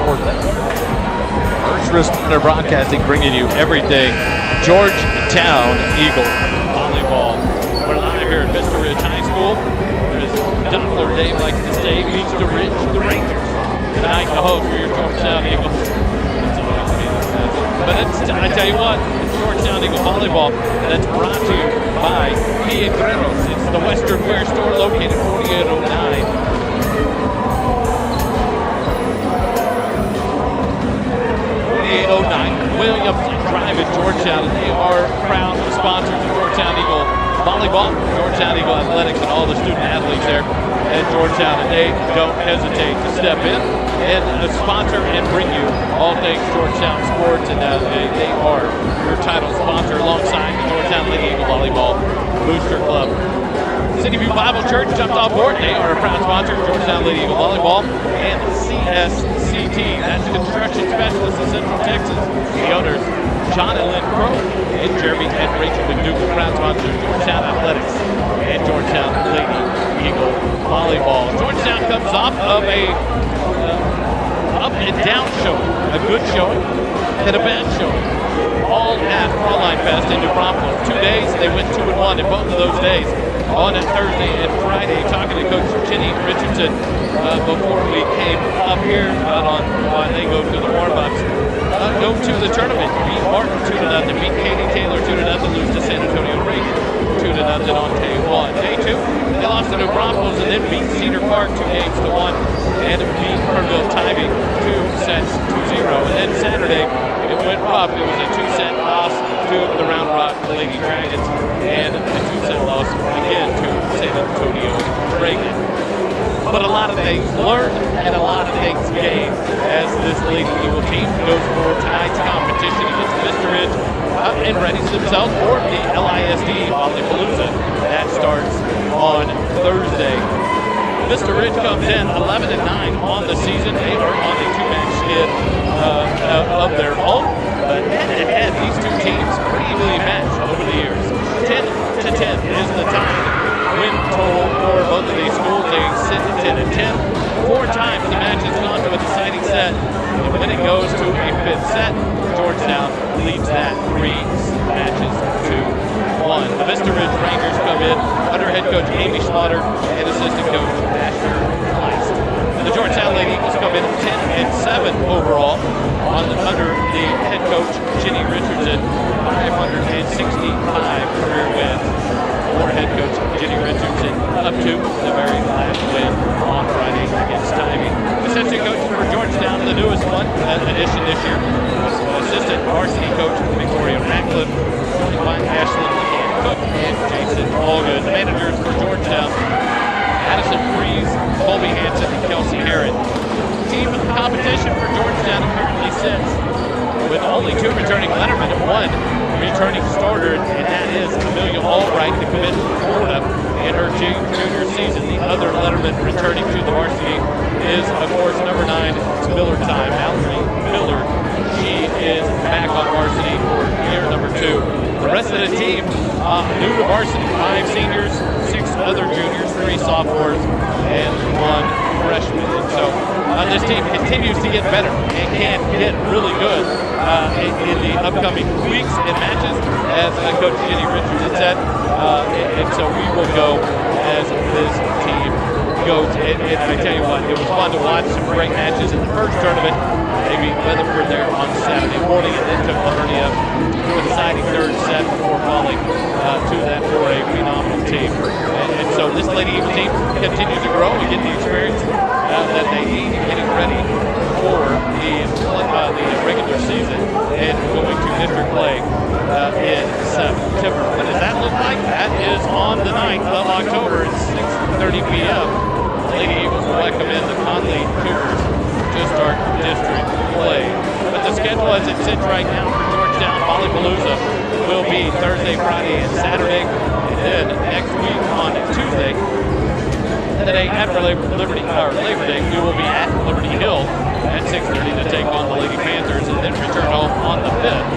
for them. First Responder Broadcasting bringing you everything Georgetown Eagle volleyball. We're live here at Vista Ridge High School. As Doppler Dave likes to say, meets the Ridge, the Rangers. Tonight, the host for your Georgetown Eagle. But I tell you what, it's Georgetown Eagle Volleyball, and it's brought to you by Piedreros. It's the Western Wear Store located 4809. Williams Drive at Georgetown, and they are proud sponsors of Georgetown Eagle Volleyball, Georgetown Eagle Athletics, and all the student athletes there at Georgetown. And they don't hesitate to step in and sponsor and bring you all things Georgetown sports. And they are your title sponsor alongside the Georgetown Lady Eagle Volleyball Booster Club. City View Bible Church jumped on board. They are a proud sponsor of Georgetown Lady Eagle Volleyball and CSCT. That's Construction Specialists in Central Texas. The owners, John and Lynn Crow, and Jeremy and Rachel McDougal, proud sponsors of Georgetown Athletics and Georgetown Lady Eagle Volleyball. Georgetown comes off of a up and down showing, a good showing and a bad showing. All at Fraulein Fest in New Braunfels. 2 days, they went 2-1 in both of those days. On a Thursday and Friday, talking to Coach Jenny Richardson before we came up here on they go to the warm-ups. Go to the tournament, beat Martin 2-0, beat Katie Taylor 2-0, lose to San Antonio Reagan 2-0 on day one. Day two, they lost to New Braunfels and then beat Cedar Park 2-1 and beat Kerrville Tybee 2-0. And then Saturday, it went rough. It was a 2-set loss to the Round Rock Lady Dragons and a 2-set loss again to San Antonio Reagan. But a lot of things learned and a lot of things gained as this Lady Eagle team goes for tonight's competition against Vista Ridge and readies themselves for the LISD Volleypalooza. That starts on Thursday. Vista Ridge comes in 11-9 on the season. They are on a two-match skid of their own. But head-to-head, these two teams pretty evenly matched over the years. 10-10 is the time win total for both of these schools. They sit at 10-10. 4 times the match has gone to a deciding set. And when it goes to a 5th set, Georgetown leads that 3 matches to 1. The Vista Ridge Rangers come in under head coach Amy Slaughter and assistant coach Asher Kleist. And the Georgetown Lady Eagles come in 10-7 overall under the head coach Jenny Richardson, 565 career wins for head coach Jenny Richardson up to the very last win on Friday against Tybee. Assistant coach for Georgetown, the newest one addition this year, was assistant varsity coach Victoria Radcliffe, joined by Ashlyn Cook and Jason Allgood. The managers for Georgetown, Addison Freeze, Colby Hansen, and Kelsey Herron. Team competition for Georgetown currently sits with only 2 returning lettermen and 1 returning starter, and that is Amelia Allwright, the commit from Florida, in her junior season. The other letterman returning to the varsity is, of course, number 9, it's Miller time, Mallory Miller. She is back on varsity for year number 2. The rest of the team, new to varsity, 5 seniors, 6 other juniors, 3 sophomores, and 1 freshman. And so this team continues to get better and can get really good in the upcoming weeks and matches, as Coach Jenny Richardson said. And so we will go as this team goes. And I tell you what, it was fun to watch some great matches in the first tournament. Maybe Weatherford there on Saturday morning, and then took Lavernia to a deciding 3rd set before falling to that for a phenomenal team. And so this Lady Eagle team continues to grow and get the experience that they need getting ready for the regular season and going to district play in September. What does that look like? That is on the 9th of October at 6:30 p.m. The Lady Eagles will welcome in the Conley Cougars to start district play. But the schedule as it sits right now for Georgetown Volleypalooza will be Thursday, Friday, and Saturday. And then next week on Tuesday, the day after Labor Day, we will be at Liberty Hill at 6:30 to take on the Lady Panthers, and then return home on the 5th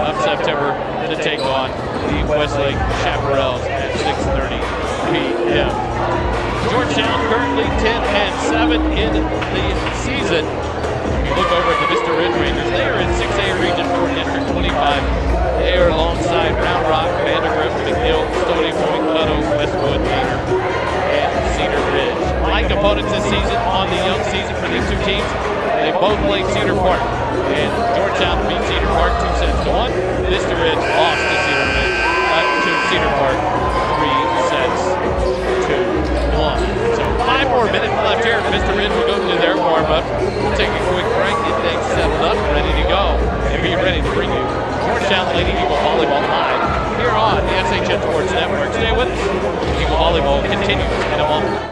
of September to take on the Westlake Chaparrals at 6:30 p.m. Georgetown currently 10-7 in the season. Look these two teams, they both played Cedar Park. And Georgetown beat Cedar Park 2-1. Vista Ridge lost to Cedar Park 3-1. So 5 more minutes left here. Vista Ridge will go to their warm-up. We'll take a quick break, get things settled up, ready to go, and be ready to bring you Georgetown Lady Eagle Volleyball live here on the SHN Sports Network. Stay with us. Eagle Volleyball continues in a moment.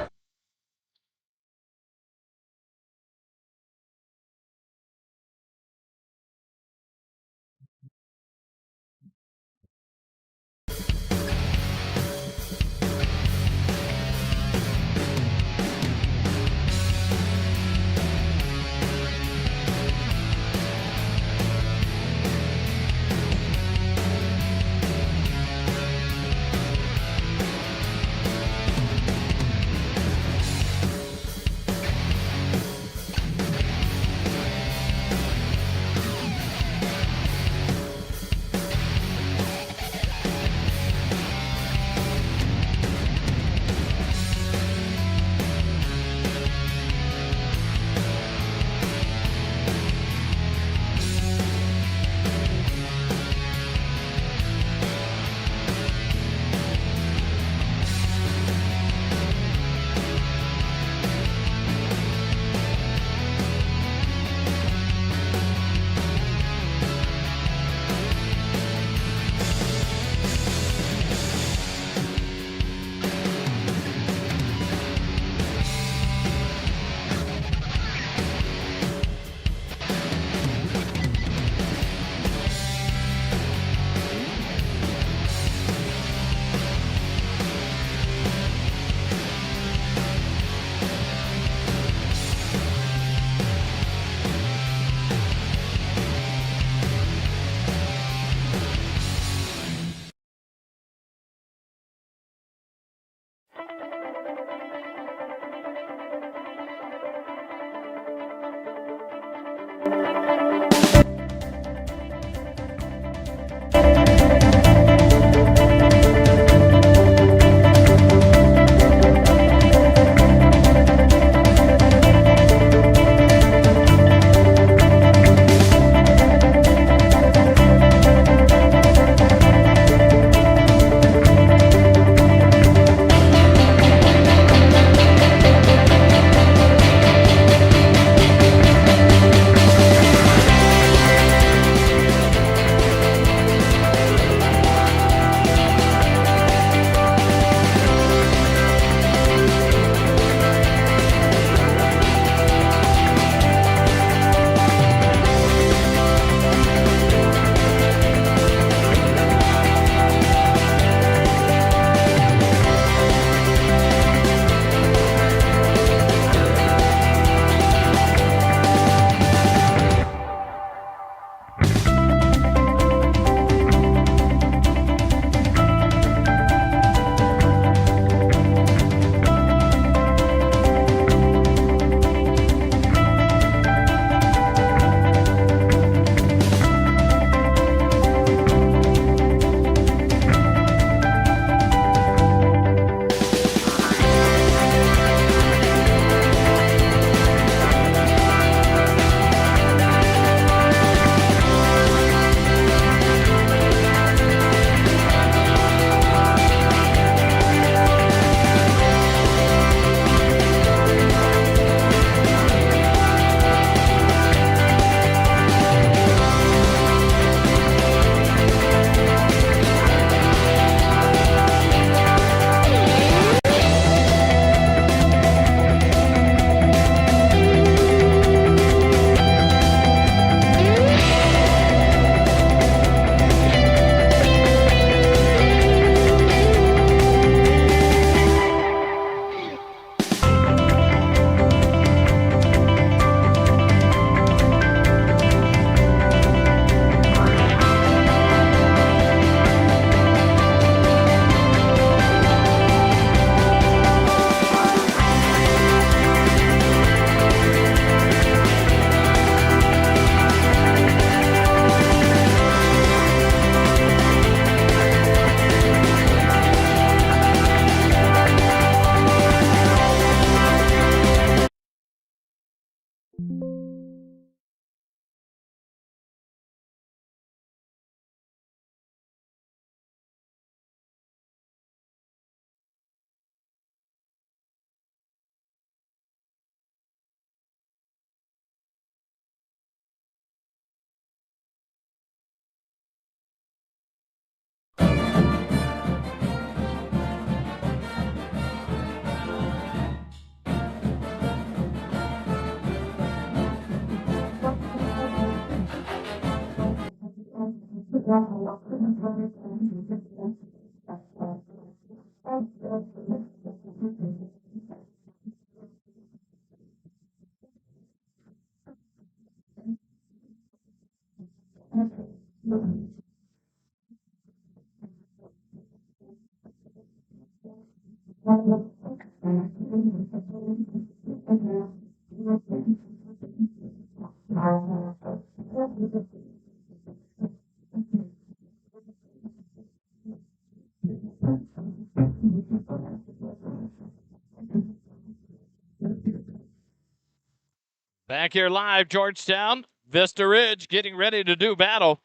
Back here live, Georgetown, Vista Ridge getting ready to do battle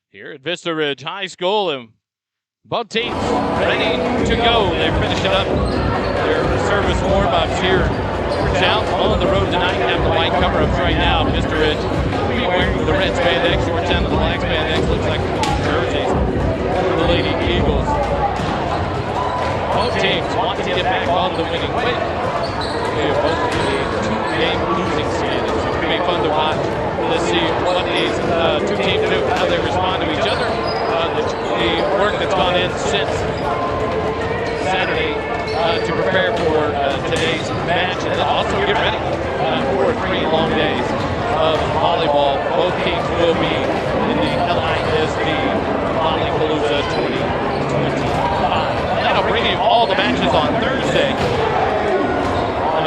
here at Vista Ridge High School, and both teams ready to go. They're finishing up their service warm-ups here. Georgetown on the road tonight, have the white cover-ups right now. Vista Ridge will be wearing the red spandex. Georgetown and the black spandex. Looks like the jerseys for the Lady Eagles. Both teams want to get back on the winning way. They are both in a two-game losing season. It's going to be fun to watch to see what these two teams do, how they respond to each other. The work that's gone in since Saturday to prepare for today's match, and then also get ready for 3 long days of volleyball. Both teams will be in the LISD Volleypalooza 2025. That'll bring you all the matches on Thursday.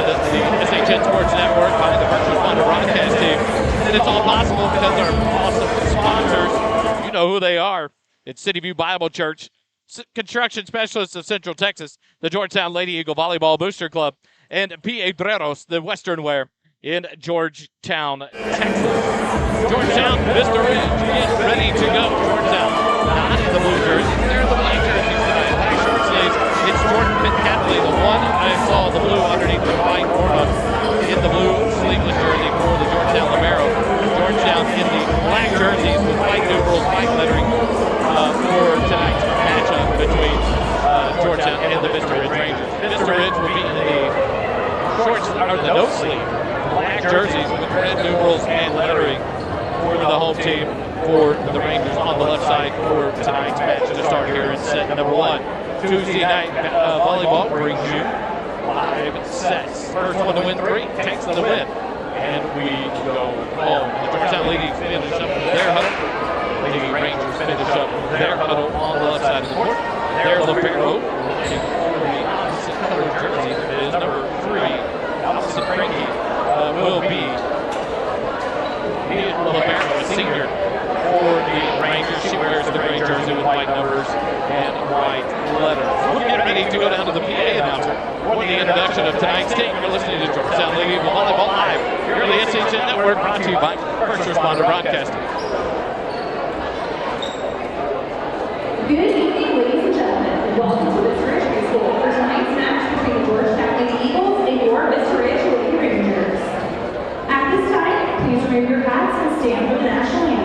The SHN Sports Network by the First Responder broadcast team. And it's all possible because our awesome sponsors, you know who they are. It's City View Bible Church, Construction Specialists of Central Texas, the Georgetown Lady Eagle Volleyball Booster Club, and Piedreros, the Western Wear in Georgetown, Texas. Georgetown, Vista Ridge, get ready to go. Georgetown, not in the blue jersey, they're in the black jersey tonight. Black short sleeves. It's Jordan Pitcatley, the one I saw the blue underneath the white corner in the blue sleeveless jersey for the Georgetown Libero. Georgetown in the black jerseys with white numerals, white lettering for tonight's matchup between Georgetown and the Vista Ridge Rangers. Vista Ridge will be in the shorts, or the no sleeve, black jerseys with red numerals and lettering for the home team for the Rangers on the left side for tonight's match to start here in set number 1. Tuesday night volleyball brings you 5 sets. First one to win 3 takes the win. And we go home. The Georgetown Ladies finish up their huddle. Lady Rangers finish up their huddle on the left side of the court. Their libero, the opposite color jersey, is number 3. Allison Cranky will be the libero, a senior for the Rangers. She wears the gray jersey with white numbers and white letters. We'll get ready to go down to the PA announcer for the introduction of tonight's team. You're listening to Georgetown Lady Eagle Volleyball Live here on the SHN Network, brought to you by First Responder Broadcasting. Good evening, ladies and gentlemen. Welcome to Vista Ridge High School for tonight's match between the Georgetown Lady Eagles and your Vista Ridge Lady Rangers. At this time, please remove your hats and stand for the national anthem.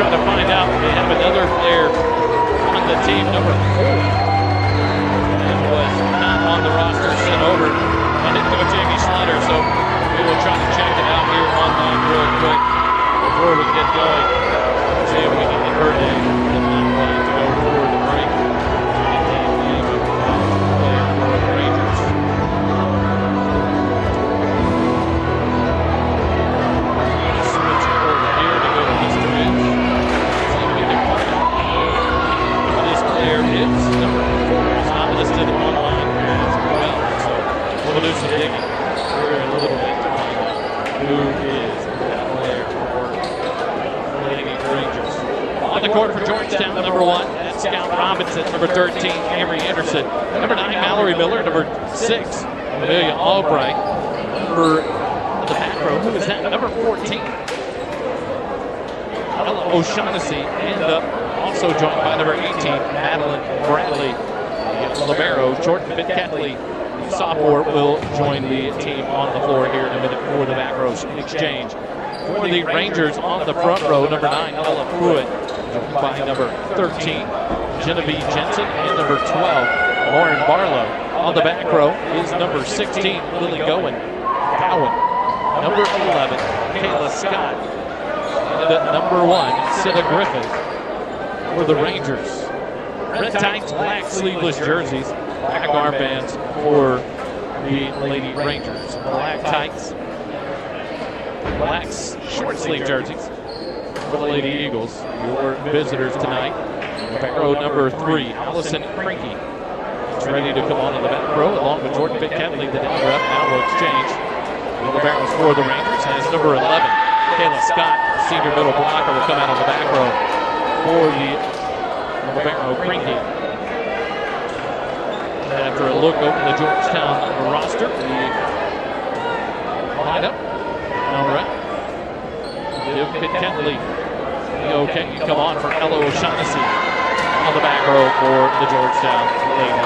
try to find out. They have another player on the team, number 4. And was not on the roster, sent over. And it goes Jamie Slaughter, so we will try to check it out here online real quick before we get going. See if we can get her name in that line to go for the break. And the name of the player for the Rangers. Switch over here to go to Mr. Ridge. See if we can find out who this player is. Number 4 is not listed online as well. So we'll do some digging here in a little bit to find out who is that player for Lady Rangers. On the court for Georgetown, number 1, that's Scout Robinson. Number 13, Camry Anderson. Number 9, Mallory Miller. Number 6, Amelia Albright. Number the back row, who is that? Number 14, Ella O'Shaughnessy. And also joined by number 18, Madeline Bradley. The libero, Jordan Bitcatley, sophomore, will join the team on the floor here in a minute for the back row exchange. For the Rangers on the front row, number 9, Ella Pruitt, joined by number 13, Genevieve Jensen, and number 12, Lauren Barlow. On the back row is number 16, Lily Gowan. Number 11, Kayla Scott. And number 1, Sita Griffin for the Rangers. Red tights, black sleeveless jerseys, black armbands for the Lady Rangers. Black tights, black short sleeve jerseys for the Lady Eagles. Your visitors tonight. Back row number 3, Allison Cranky. Is ready to come on in the back row along with Jordan Bitcatley, the down rep. Now will exchange. The barrels for the Rangers has number 11, Kayla Scott, senior middle blocker, will come out on the back row for the back row Cranky. After a look over the Georgetown roster, the lineup. All right. Give Bitcatley the okay. You come on for Ella O'Shaughnessy on the back row for the Georgetown Lady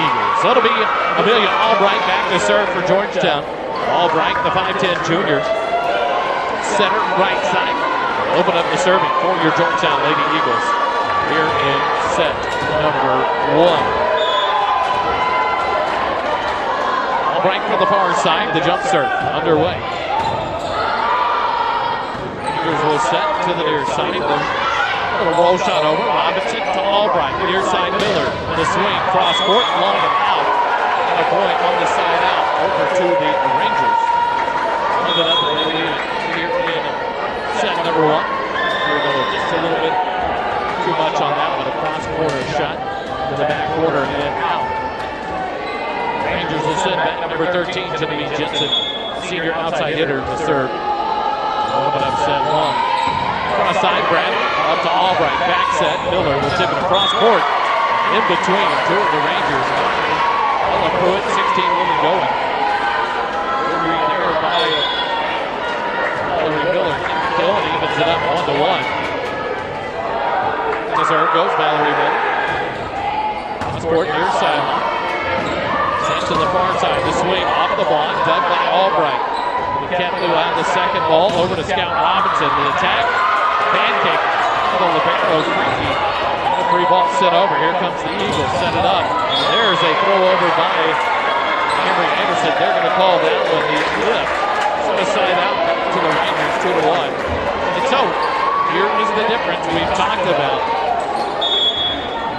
Eagles. So it'll be Amelia Albright back to serve for Georgetown. Albright, the 5'10 junior. Center, right side. Open up the serving for your Georgetown Lady Eagles. Here in set number 1. Albright from the far side, the jump serve underway. Rangers will set to the near side. A little roll shot over. Robinson to Albright. Near side Miller. The swing, cross court, long and out. And a point on the side out over to the Rangers. Ended up here in set number 1. Just a little bit too much on that one. A cross corner shot to the back corner and out. Rangers will send back number 13, Genevieve Jensen, senior outside hitter to serve. Open up set 1. Cross side, Bradley up to Albright. Back set, Miller will tip it across court. In between two of the Rangers. Ella Pruitt, 16, Lily Gowan. There by Mallory Miller. Kill and evens it up 1-1. To serve goes Mallory Miller. Cross court near sideline. Sent to the far side. The swing off the block, dug by Albright. Bitcatley will have the second ball over to Scout Robinson. The attack, pancake. The libero Cranky. The free ball sent over. Here comes the Eagles. Set it up. There's a throw over by Camry Anderson. They're going to call that one the lift. Set aside out to the Rangers, 2-1. And so, here is the difference we've talked about.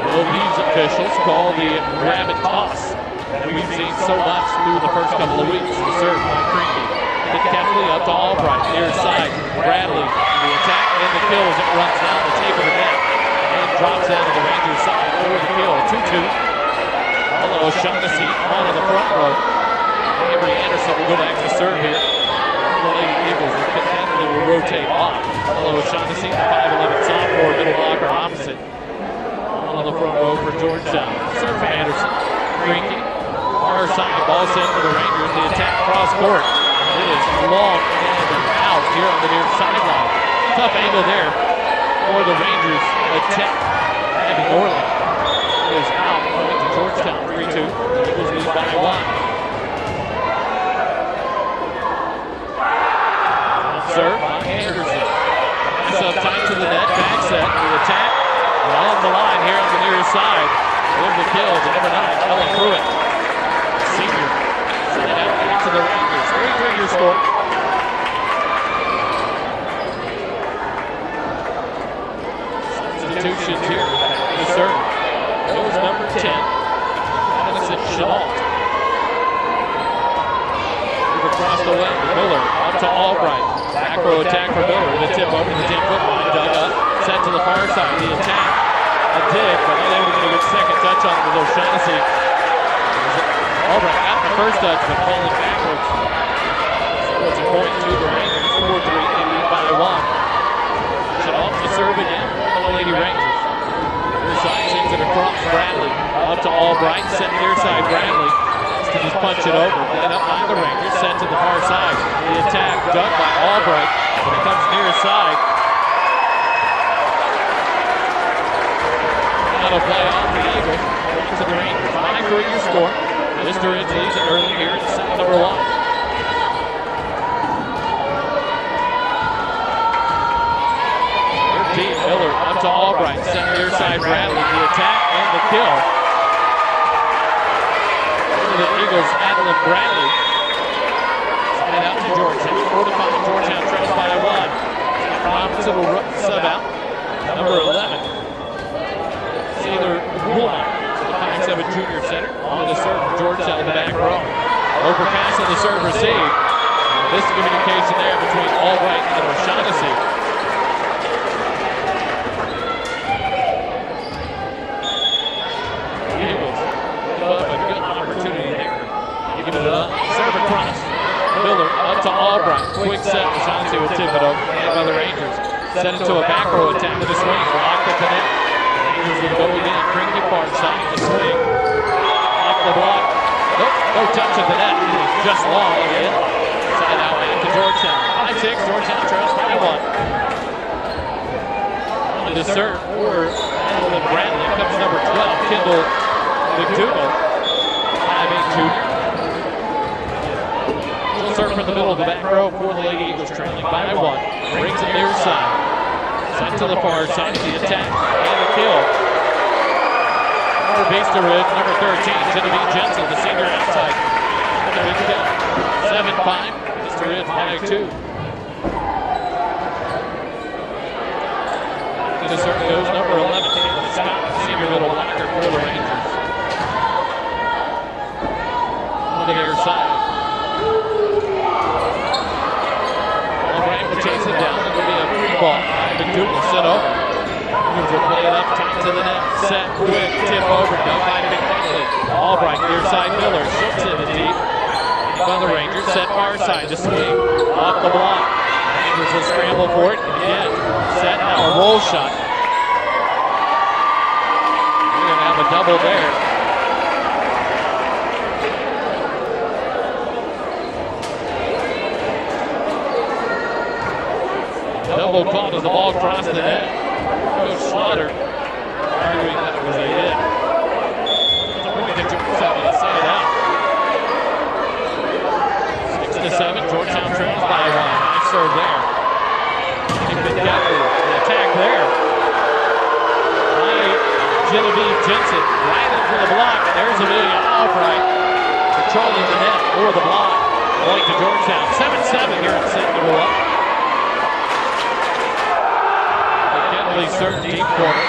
Well, these officials call the grab and toss that we've seen so much through the first couple of weeks. The serve by Cranky. Bitcatley up to Albright, near side. Bradley, the attack and the kill as it runs down the tape of the net and drops out of the Rangers side for the kill. 2-2. Ella O'Shaughnessy on in the front row. Camry Anderson will go back to serve here. The Lady Eagles, Bitcatley will rotate off. Ella O'Shaughnessy, the 5'11 sophomore, middle blocker opposite. On the front row for Georgetown. Serve for Anderson. Cranky. Far side, ball sent for the Rangers. The attack cross court. It is long and out here on the near sideline. Tough angle there for the Rangers attack. Abby Norland is out. Going to Georgetown, 3-2. Eagles lead by 1. Serve by Anderson. Pass up tight to to the net, back set, the attack, and on the line here on the near side. With the kill to number 9, Ellen Pruitt. Senior. Send it out to the Rangers. 3-3 your score. Substitutions here. The serve. Goes number 10. Madison Chenault. Move across the wing. Miller up to Albright. Back row attack for Miller. The tip over the 10-foot line. Dug up. Set to the far side. The attack. A dig, but not able to get a good second touch on it with O'Shaughnessy. Albright got the first touch, but falling backwards. So it's a point to the Rangers. 4-3, they lead by 1. Chenault to serve again for the Lady Rangers. Near side sends it across Bradley. Up to Albright, set near side Bradley. To just punch it over. Then up by the Rangers, set to the far side. The attack dug by Albright, but it comes near side. That'll play off the Eagles. To the Rangers. 5-3 your score. Mr. Ridge leads it early here in set number 1. 13, Miller up to Albright. Set near side Bradley. The attack and the kill. For the Eagles, Adeline Bradley. Send it out to Georgetown. 4-5. Georgetown trails by 1. Robinson will sub out. Number 11. Taylor Woolman, the 5'7" junior center, on the serve from Georgetown in the back row. Overpass on the serve received. Miscommunication there between Albright and O'Shaughnessy. Eagles give up a good opportunity there. Give it up. Serve across. Miller up to Albright. Quick set. O'Shaughnessy will tip it over. And by the Rangers. Set it to a back row attack with a swing. Blocked at the net. Rangers will go again. Bring the far side. The swing. Off the block. Nope. No touch at the net. It was just long again. Send it out back to Georgetown. 5-6. Georgetown trails by 1. On the serve for Adeline Bradley comes number 12, Kendall McDougal. 5'8" junior. She'll serve from the middle of the back row for the Lady Eagles, trailing by 1. Brings it near side. Sent to the far side. The attack and the kill. For Vista Ridge, number 13, Genevieve Jensen, the senior outside. And the big kill. 7-5. Vista Ridge by 2. The serve goes number 11, Scott, senior middle blocker for the Rangers. On the near side. Albright will chase it down. It will be a free ball. McDougal set over. Rangers will play it up, top to the net. Set, quick, tip over. Done by McDougal. Albright, near side Miller. Shoots in the deep. By the Rangers, set far side to swing. Off the block. Rangers will scramble for it. Again, set now, a roll shot. We're going to have a double there. Double caught as the ball crossed the net. Coach Slaughter arguing that it was a hit. Side out. 6-7, Georgetown trails by 1. Nice serve there. The attack there by Genevieve Jensen. Right into the block. There's Amelia Albright controlling the net or the block. Going to Georgetown. 7-7 here in set number 1. Kenley serve deep corner.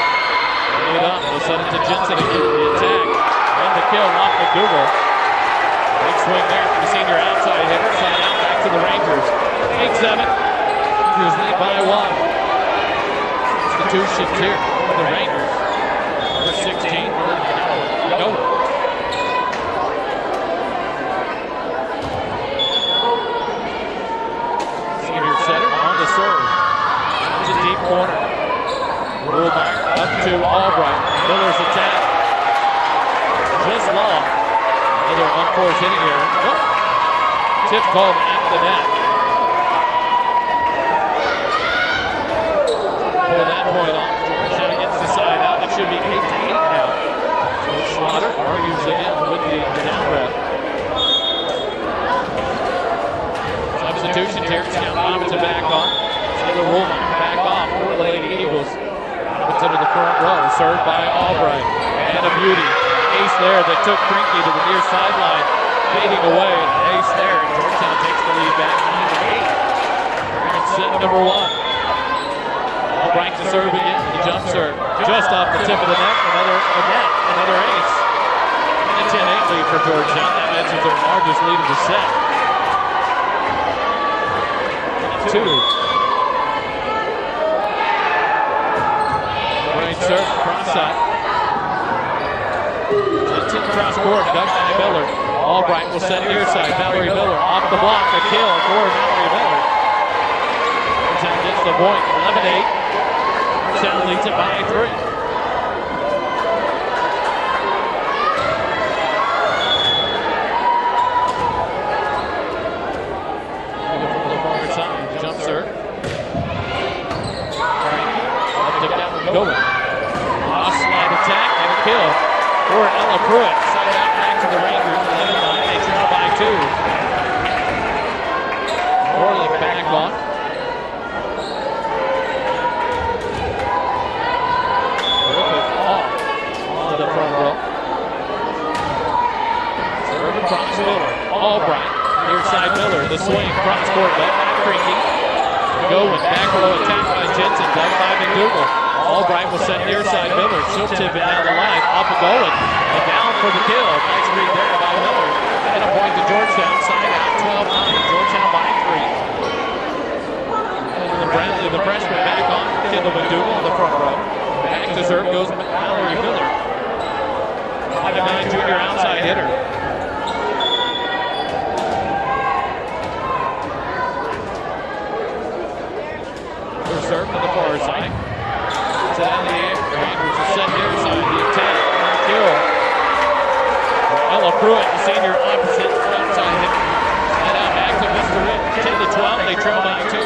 Bring it up. They'll send it to Jensen again. The attack and the kill off McDougal. Big swing there for the senior outside hitter. Side out back to the Rangers. 8-7. Rangers lead by 1. Substitutions here for the Rangers. Number 16, go. Senior setter on the serve. To the deep corner. Ruhlmeyer up to Albright. Miller's attack. Just long. Another unforced hitting here. Oh. Tip called at the net. For that point off, Georgetown gets the side out. It should be 8-8 now. Coach Slaughter argues again with the down ref. Substitution here. Scout Robinson back on. Taylor Ruhlmeyer back off for the Lady served by Albright. And a beauty. Ace there that took Crinky to the near sideline. Fading away. Ace there. And Georgetown takes the lead back 9-8. And set number 1. Albright to serve again. The jump serve. Just off the tip of the net. Another ace. And a 10-8 lead for Georgetown. That matches their largest lead of the set. 2. Right serve, cross side. Just cross court, dug by Miller. Albright will set near side. Mallory Miller off the block, a kill for Mallory Miller. Georgetown gets the point, 11-8. Georgetown leads it by 3. Jump serve. Up to Kevin Gowen. Off slide attack and a kill for Ella Pruitt. Side out back to the Rangers. 11-9. They trail by 2. Orlick back on. Perfect off to the front row. Serve across Miller. Albright. Near side Miller. The swing cross court back. Crinky. Gowen, back row attack by Jensen, done by McDougal. Albright will set near side Miller. She'll tip it down the line. Off of Gowen. And down for the kill. Nice read there by Miller. And a point to Georgetown. Side out 12-9. Georgetown by 3. And Bradley, the freshman, back on. Kendall McDougal in the front row. Back to serve goes Mallory Miller. 5'9" junior outside hitter. Serve to the far side. Set out the air. Rangers are set near side. The attack. Kill. Ella Pruitt, the senior opposite outside hit. And out back to Mr. Rich. 10-12. They trail by 2.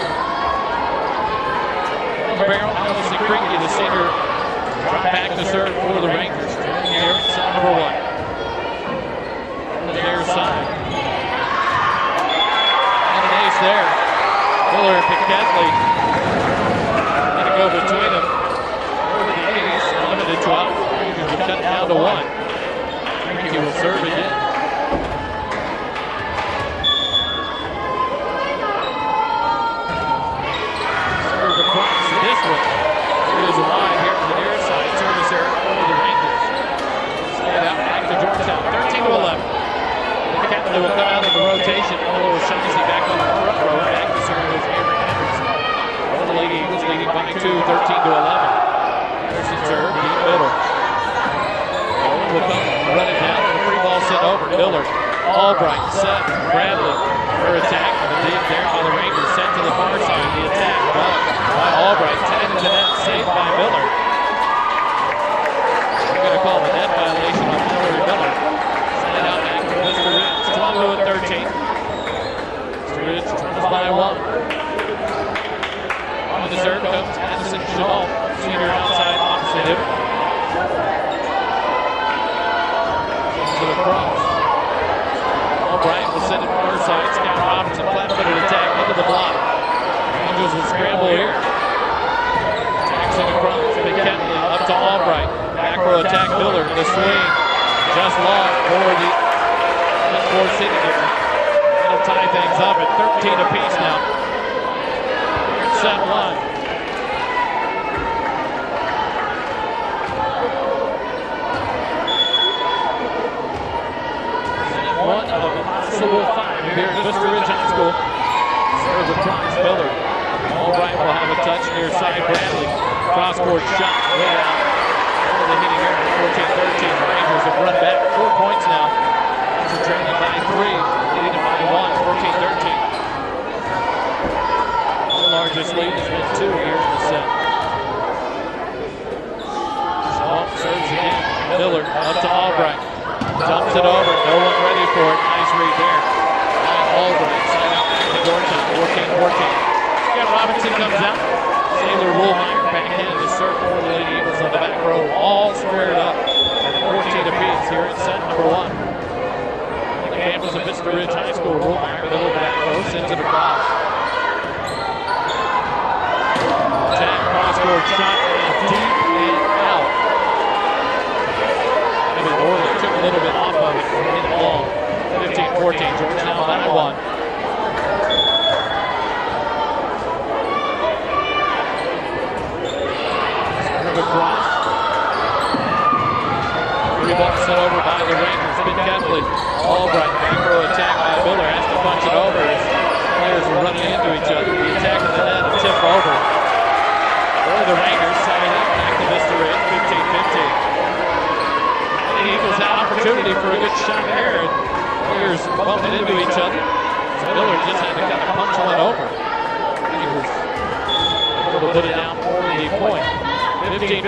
Barrel, Allison Crinky, the senior, back to serve for the Rangers. Here at set number 1. The near side. And an ace there. Miller and Piquetley. Go between them. Over the ace, 11-12. Rangers will cut down to 1. Crinky will serve again. Serve across this one. It is wide here from the near side. Service area for the Rangers. Stay out back to Georgetown. 13-11. Piquetley will come out of the rotation. Miller Shaughnessy back on the front row. Back to serve with Avery Henderson. The Lady Eagles leading by 2, 13-11. Henderson serve, deep middle. Owen will come, run it down, and the free ball sent over. Miller, Albright, set, Bradley, her attack, and the deep there by the Rangers, sent to the far side. The attack, by Albright, tagged to net, saved by Miller. We're going to call the net violation on Mallory Miller. Send it out back to Mr. Ridge, 12-13. Mr. Ridge trails by 1. On the serve comes Addison Shaw, senior outside opposite him. To the cross. Albright will send it far side. Scott Robinson, flat-footed attack into the block. Angels will scramble here. Attacks it across. Piquetley up to Albright. Back row attack Miller. The swing. Just lost for the force hitting here. It'll tie things up at 13 apiece now. Set 1. Set 1 of a possible 5 here at Mr. Ridge High School. Serve across Miller. Albright will have a touch near side Bradley. Cross court shot way out. Over the hitting here at 14-13. The Rangers have run back 4 points now. It's trailing by 3. Leading by 1, 14-13. Largest lead has been 2 here in the set. Shaw serves again. Miller up to Albright. Dumps it over. No one ready for it. Nice read there. Albright side out back to Georgetown. 14-14. Scott Robinson comes out. Taylor Woolmeyer back in to serve for the Lady Eagles on the back row. All squared up. 14 apiece here at set number 1. The campus of Mr. Ridge High School. Woolmeyer middle back row. Sends it across. Cross court shot deep and out. Georgetown by 1. Across. Rebound sent over by the Rangers. Big Ketley. Albright. Back row attack by Miller. Has to punch it over. His players are running into each other. The attack of the net. A tip over. For the Rangers. 7 up. Back to Vista Ridge. 15-15. The Eagles had opportunity for a good shot here. And players bumping into each other. So Miller just had to kind of punch one over. He was able to put it down for the point. 15-15.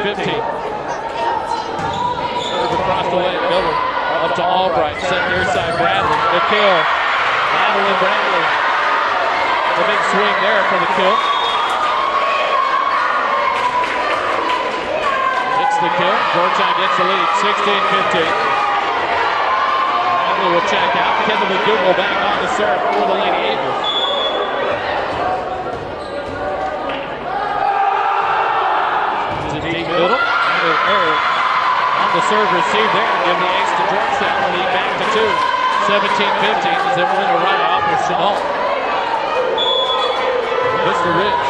Serve across the way, Miller up to Albright, set near side Bradley. The kill. Madeline Bradley. The big swing there for the kill. It's the kill. Georgetown gets the lead, 16-15. Bradley will check out. Kendall McDougal back on the serve for the Lady Eagles. Middle, error on the serve received there, give the ace to Georgetown, lead back to 2. 17-15 as they win a right off with Chanel. Vista Ridge,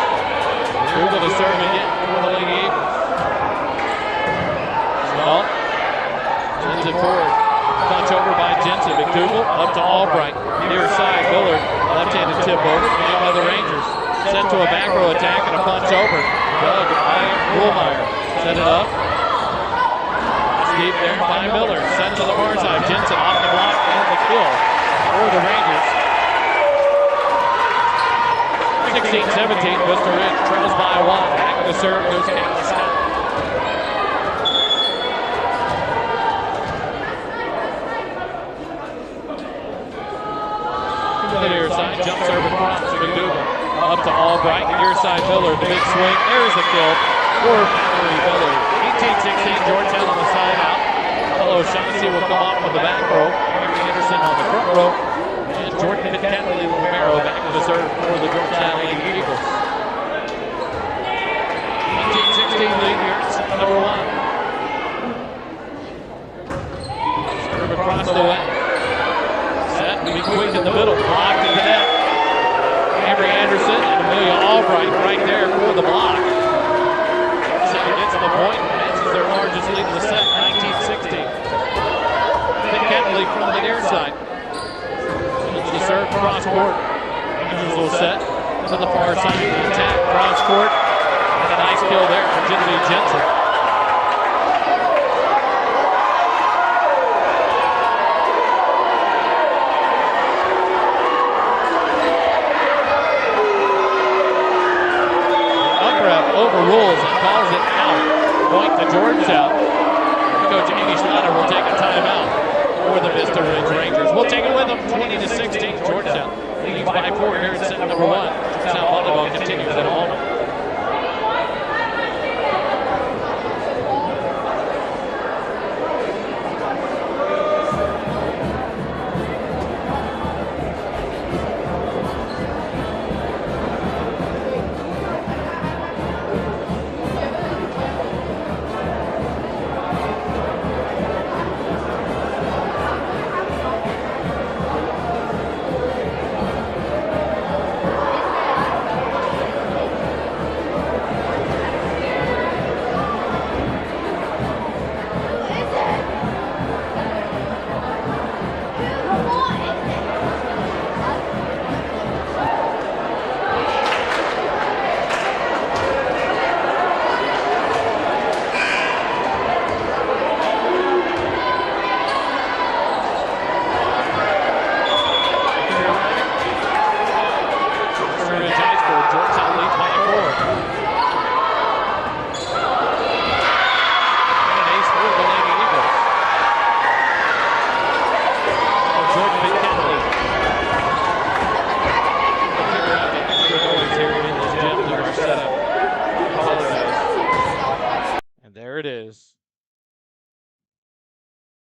they're going to serve again for the Lady Eagles. Chanel sends it forward, punch over by Jensen. McDougal up to Albright, near side Miller, left-handed tip over, made by the Rangers. Sent to a back row attack and a punch over. Doug Bullmeyer. Set it up. Deep there by Miller. Sent to the far side. Jensen off the block and the kill for the Rangers. 16-17. Vista Ridge trails by 1. Back to the serve goes Caitlin Scott. To the near side. Jump serve across to McDougal. Up to Albright. Near side Miller. The big swing. There's the kill for Valerie Miller. 18-16, Georgetown on the side out. O'Shaughnessy will come off with the back row. Mary Anderson on the front row. And Jordan Catley Romero back to the serve for the Georgetown Lady Eagles. 18-16 lead here at set number 1. Serve across the way. Set to be quick in the middle. Blocked in the net. Mary Anderson and Amelia Albright right there for the block. Gets the point, advances their largest lead of the set, 19-16. Big Ketley from the near side. It's the serve cross court. Rangers will set to the far side. The attack cross court. And a nice kill there for Genevieve Jensen. Overrules and calls it out. Point to Georgetown. Coach Amy Schneider will take a timeout for the Vista Ridge Rangers. We'll take it with them, 20-16. Georgetown leads by 4 here in set number 1. Georgetown volleyball continues at home.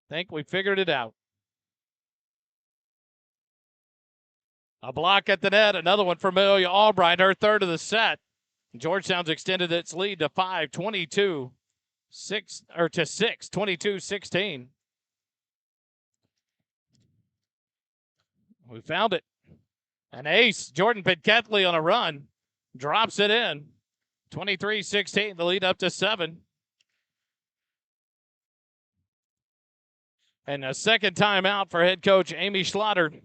Think we figured it out. A block at the net, another one for Amelia Albright, her third of the set. Georgetown's extended its lead to 5, 22-6, or to 6, 22-16. We found it. An ace. Jordan Pitketley on a run. Drops it in. 23-16, the lead up to 7. And a second timeout for head coach Amy Schlatter.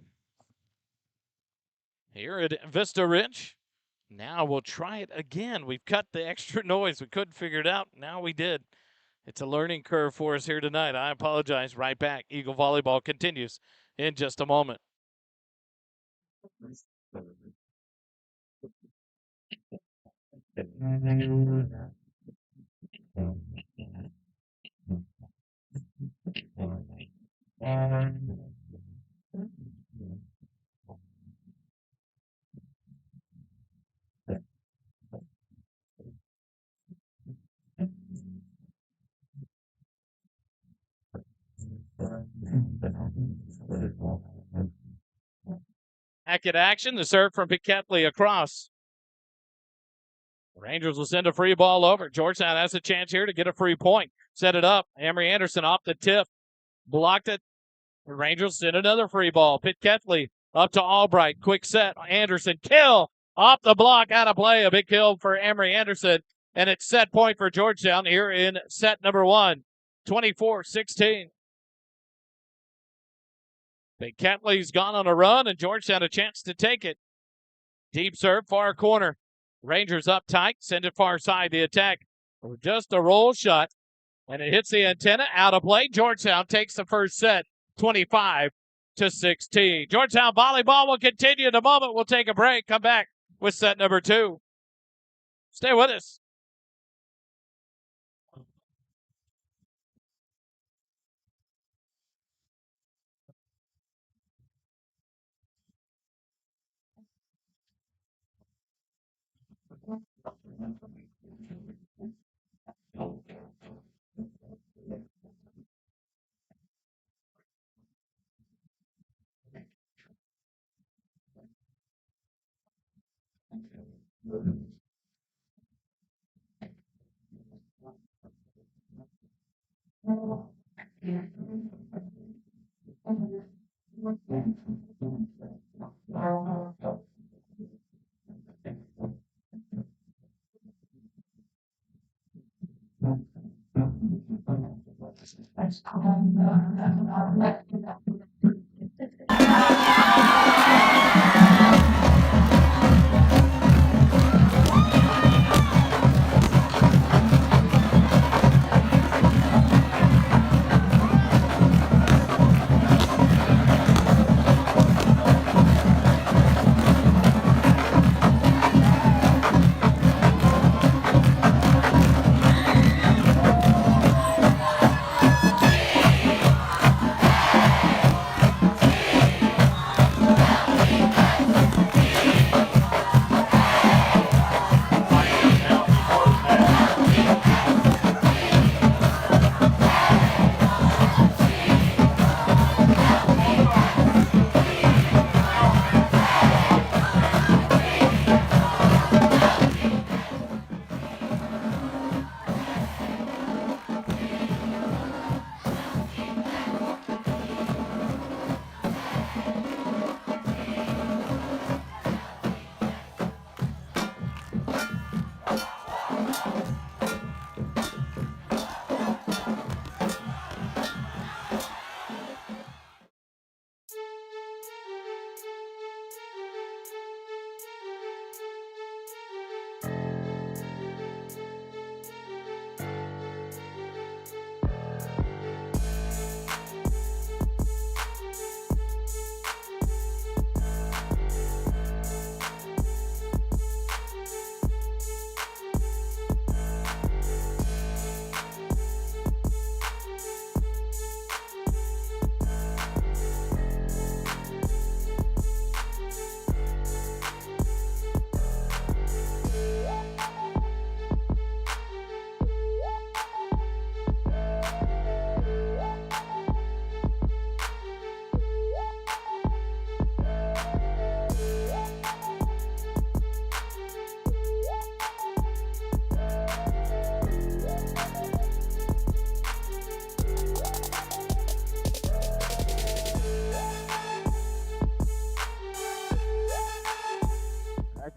Here at Vista Ridge. Now we'll try it again. We've cut the extra noise. We couldn't figure it out. Now we did. It's a learning curve for us here tonight. I apologize. Right back. Eagle Volleyball continues in just a moment. Back at action, the serve from Pitketley across. Rangers will send a free ball over. Georgetown has a chance here to get a free point. Set it up. Emery Anderson off the tip. Blocked it. The Rangers send another free ball. Pitketley up to Albright. Quick set. Anderson kill. Off the block. Out of play. A big kill for Emery Anderson. And it's set point for Georgetown here in set number 1. 24-16. Pitketley's gone on a run, and Georgetown a chance to take it. Deep serve, far corner. Rangers up tight, send it far side. The attack, just a roll shot, and it hits the antenna. Out of play. Georgetown takes the first set, 25-16. Georgetown volleyball will continue in a moment. We'll take a break. Come back with set number 2. Stay with us.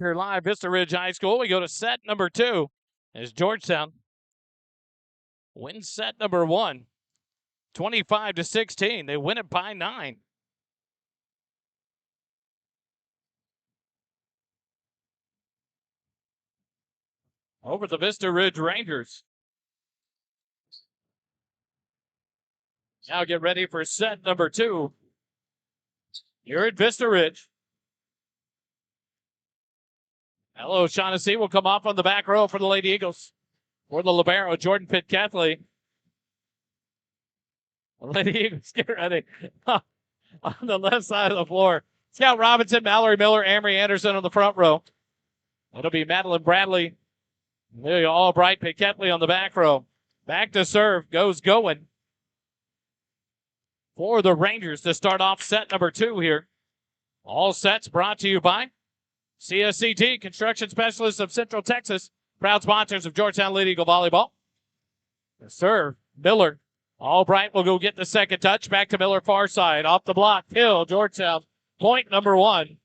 Here live, Vista Ridge High School. We go to set number 2 as Georgetown wins set number 1, 25-16. They win it by 9. Over the Vista Ridge Rangers. Now get ready for set number 2. Here at Vista Ridge. Hello, Shaughnessy will come off on the back row for the Lady Eagles. For the libero, Jordan Pitcatley. The Lady Eagles get ready. On the left side of the floor. Scout Robinson, Mallory Miller, Amory Anderson on the front row. It'll be Madeline Bradley, Amelia Albright, Pitcatley on the back row. Back to serve, goes going. For the Rangers to start off set number 2 here. All sets brought to you by CSCT, Construction Specialists of Central Texas, proud sponsors of Georgetown Lady Eagle Volleyball. The serve, Miller. Albright will go get the second touch. Back to Miller, far side. Off the block, Hill, Georgetown. Point number 1.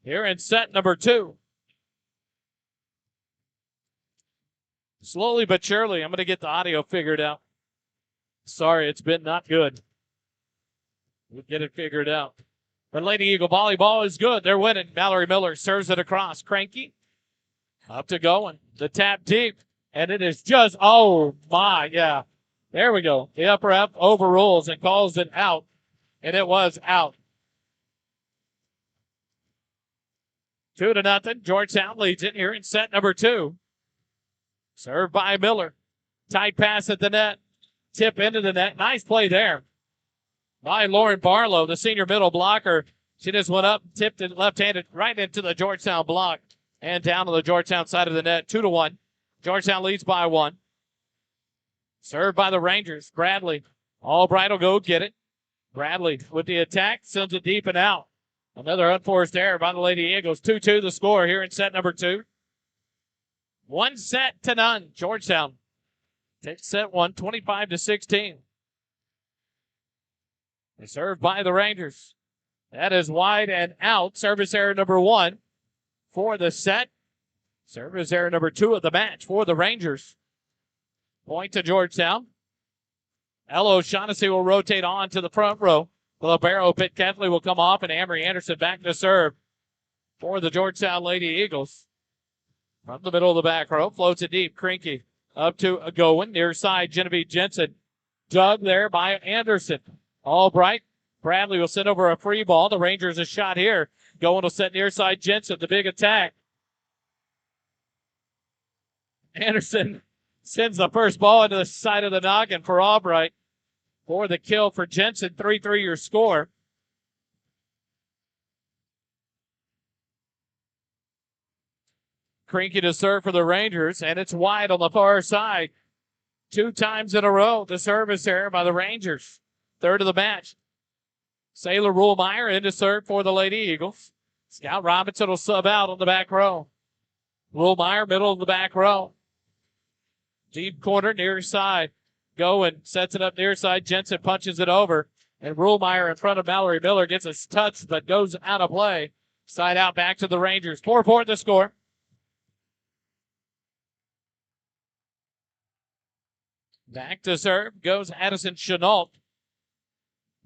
Here in set number 2. Slowly but surely, I'm going to get the audio figured out. Sorry, it's been not good. We'll get it figured out. But Lady Eagle Volleyball is good. They're winning. Mallory Miller serves it across. Cranky. Up to going. The tap deep. And it is just, oh my, yeah. There we go. The upper F overrules and calls it out. And it was out. 2-0. Georgetown leads it here in set number 2. Served by Miller. Tight pass at the net. Tip into the net. Nice play there by Lauren Barlow, the senior middle blocker. She just went up, tipped it left-handed right into the Georgetown block and down to the Georgetown side of the net. 2-1. Georgetown leads by 1. Served by the Rangers. Bradley. Albright will go get it. Bradley with the attack, sends it deep and out. Another unforced error by the Lady Eagles. 2-2 the score here in set number 2. 1-0. Georgetown takes set 1, 25-16. They served by the Rangers. That is wide and out. Service error number 1 for the set. Service error number 2 of the match for the Rangers. Point to Georgetown. Ella O'Shaughnessy will rotate on to the front row. The libero Pitcatley will come off, and Amory Anderson back to serve for the Georgetown Lady Eagles. From the middle of the back row, floats it deep. Crinky up to a going. Near side, Genevieve Jensen. Dug there by Anderson. Albright. Bradley will send over a free ball. The Rangers a shot here. Going to set near side Jensen. The big attack. Anderson sends the first ball into the side of the noggin for Albright. For the kill for Jensen. 3-3 your score. Crinky to serve for the Rangers, and it's wide on the far side. 2 times in a row, the service error by the Rangers. Third of the match. Sailor Ruhlmeyer in to serve for the Lady Eagles. Scout Robinson will sub out on the back row. Ruhlmeyer, middle of the back row. Deep corner, near side. Going, sets it up near side. Jensen punches it over. And Ruhlmeyer in front of Mallory Miller gets a touch but goes out of play. Side out back to the Rangers. 4-4 the score. Back to serve goes Addison Chenault.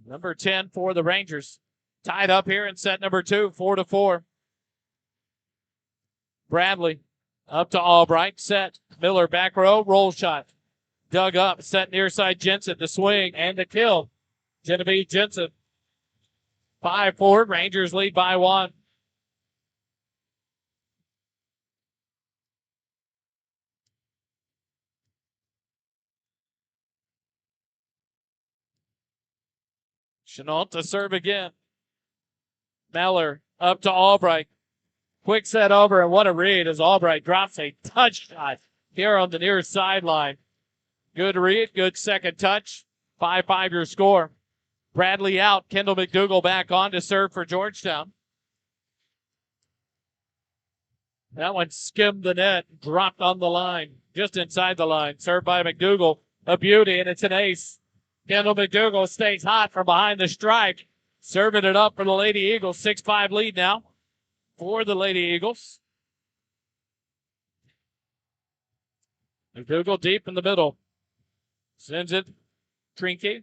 Number 10 for the Rangers. Tied up here in set number 2, 4-4. Bradley up to Albright. Set. Miller back row. Roll shot. Dug up. Set near side Jensen. The swing and the kill. Genevieve Jensen. 5-4. Rangers lead by 1. Chenault to serve again. Meller up to Albright. Quick set over, and what a read as Albright drops a touch shot here on the near sideline. Good read, good second touch. 5-5 your score. Bradley out. Kendall McDougal back on to serve for Georgetown. That one skimmed the net, dropped on the line, just inside the line. Served by McDougal. A beauty, and it's an ace. Kendall McDougal stays hot from behind the strike. Serving it up for the Lady Eagles. 6-5 lead now for the Lady Eagles. McDougal deep in the middle. Sends it. Trinke.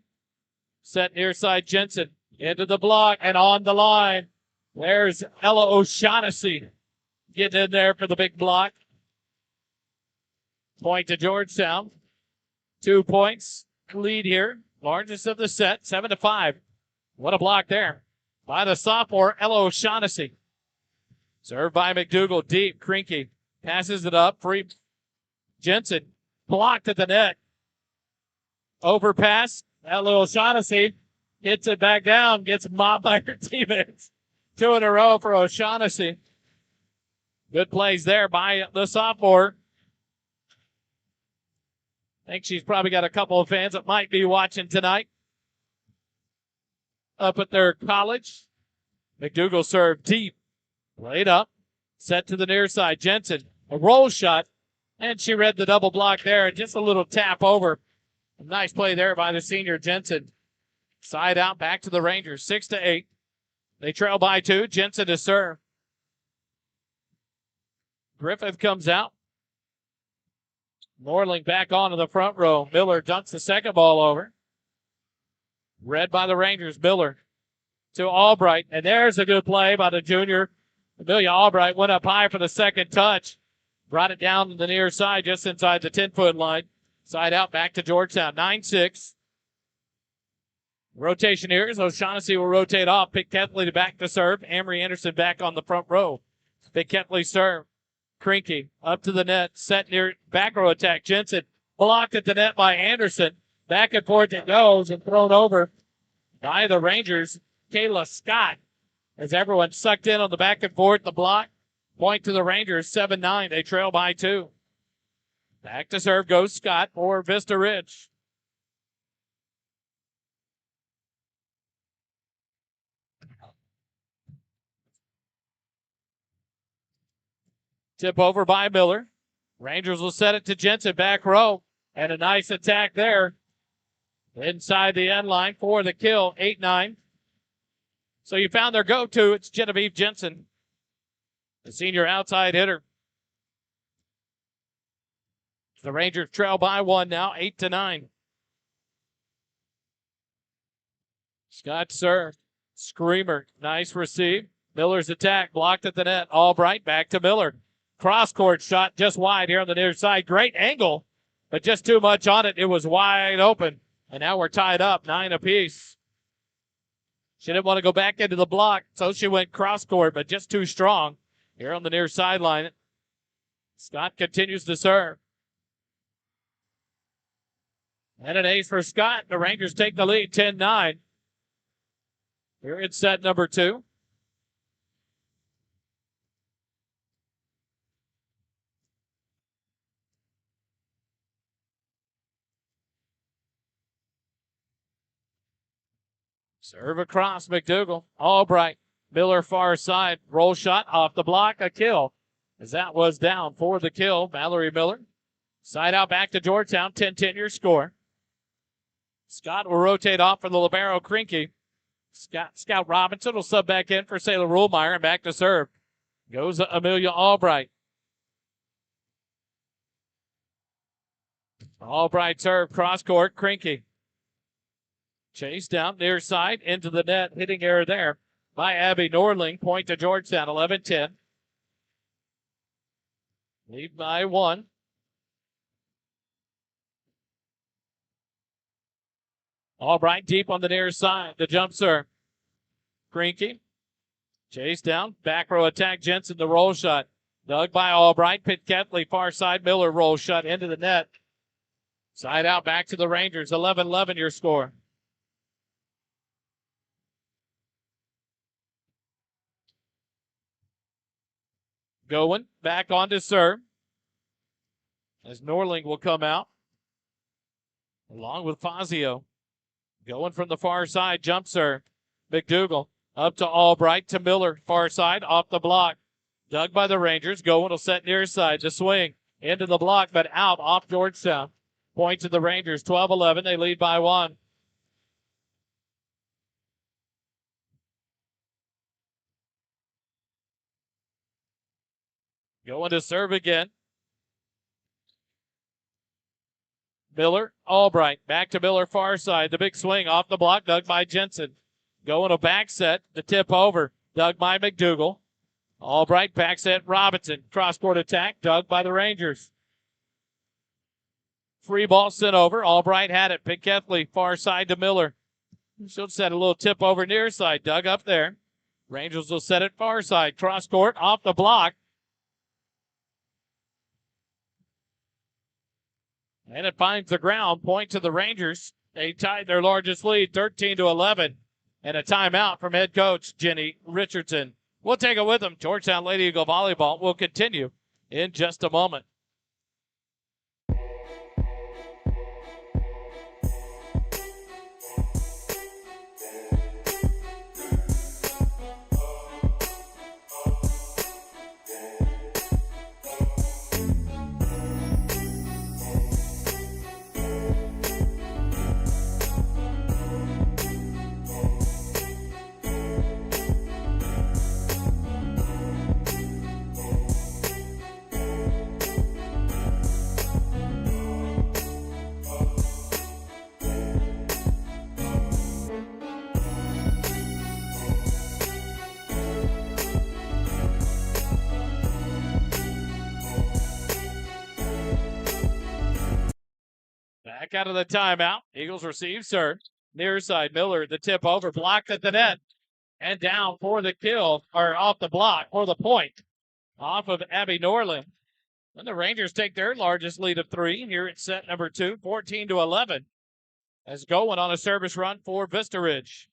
Set near side Jensen. Into the block and on the line. There's Ella O'Shaughnessy getting in there for the big block. Point to Georgetown. 2 points lead here. Largest of the set, 7-5. What a block there by the sophomore, Ella O'Shaughnessy. Served by McDougal, deep. Krinke passes it up. Free Jensen, blocked at the net. Overpass. Ella O'Shaughnessy hits it back down, gets mobbed by her teammates. 2 in a row for O'Shaughnessy. Good plays there by the sophomore. I think she's probably got a couple of fans that might be watching tonight up at their college. McDougal served deep, laid up, set to the near side. Jensen, a roll shot, and she read the double block there. Just a little tap over. A nice play there by the senior Jensen. Side out, back to the Rangers, 6-8. They trail by 2. Jensen to serve. Griffith comes out. Norling back onto the front row. Miller dunks the second ball over. Read by the Rangers. Miller to Albright. And there's a good play by the junior. Amelia Albright went up high for the second touch. Brought it down to the near side just inside the 10-foot line. Side out back to Georgetown. 9-6. Rotation here is O'Shaughnessy will rotate off. Pick Ketley back to serve. Amory Anderson back on the front row. Pick Ketley serve. Krinke up to the net, set near back row attack. Jensen blocked at the net by Anderson. Back and forth it goes and thrown over by the Rangers. Kayla Scott as everyone sucked in on the back and forth. The block. Point to the Rangers, 7-9. They trail by 2. Back to serve goes Scott for Vista Ridge. Tip over by Miller. Rangers will set it to Jensen, back row. And a nice attack there. Inside the end line for the kill, 8-9. So you found their go-to. It's Genevieve Jensen, the senior outside hitter. The Rangers trail by 1 now, 8-9. Scott serve. Screamer, nice receive. Miller's attack, blocked at the net. Albright back to Miller. Cross-court shot just wide here on the near side. Great angle, but just too much on it. It was wide open. And now we're tied up, 9 apiece. She didn't want to go back into the block, so she went cross-court, but just too strong here on the near sideline. Scott continues to serve. And an ace for Scott. The Rangers take the lead, 10-9. Here in set number 2. Serve across, McDougal. Albright. Miller far side. Roll shot off the block. A kill. As that was down for the kill. Mallory Miller. Side out back to Georgetown. 10-10 your score. Scott will rotate off for the libero Krinke. Scout Robinson will sub back in for Sailor Ruhlmeyer and back to serve. Goes Amelia Albright. Albright serve. Cross court. Krinke. Chase down near side into the net. Hitting error there by Abby Norling. Point to Georgetown, 11-10. Lead by 1. Albright deep on the near side. The jump serve. Krinke. Chase down. Back row attack. Jensen, the roll shot. Dug by Albright. Pitt Ketley, far side. Miller roll shot into the net. Side out back to the Rangers. 11-11 your score. Going back on to serve as Norling will come out along with Fazio. Going from the far side, jump serve. McDougal up to Albright to Miller, far side, off the block. Dug by the Rangers. Going will set near side. The swing into the block, but out off Georgetown. Point to the Rangers, 12-11. They lead by 1. Going to serve again. Miller, Albright, back to Miller, far side. The big swing off the block, dug by Jensen. Going a back set, the tip over, dug by McDougal. Albright, back set, Robinson. Cross-court attack, dug by the Rangers. Free ball sent over. Albright had it. Pinkethley, far side to Miller. She'll set a little tip over near side, dug up there. Rangers will set it far side. Cross-court, off the block. And it finds the ground. Point to the Rangers. They tied their largest lead, 13-11. And a timeout from head coach Jenny Richardson. We'll take it with them. Georgetown Lady Eagle Volleyball will continue in just a moment. Back out of the timeout. Eagles receive serve. Near side, Miller, the tip over, blocked at the net. And down for the kill, or off the block for the point. Off of Abby Norling. And the Rangers take their largest lead of 3 here at set number 2, 14-11. As going on a service run for Vista Ridge.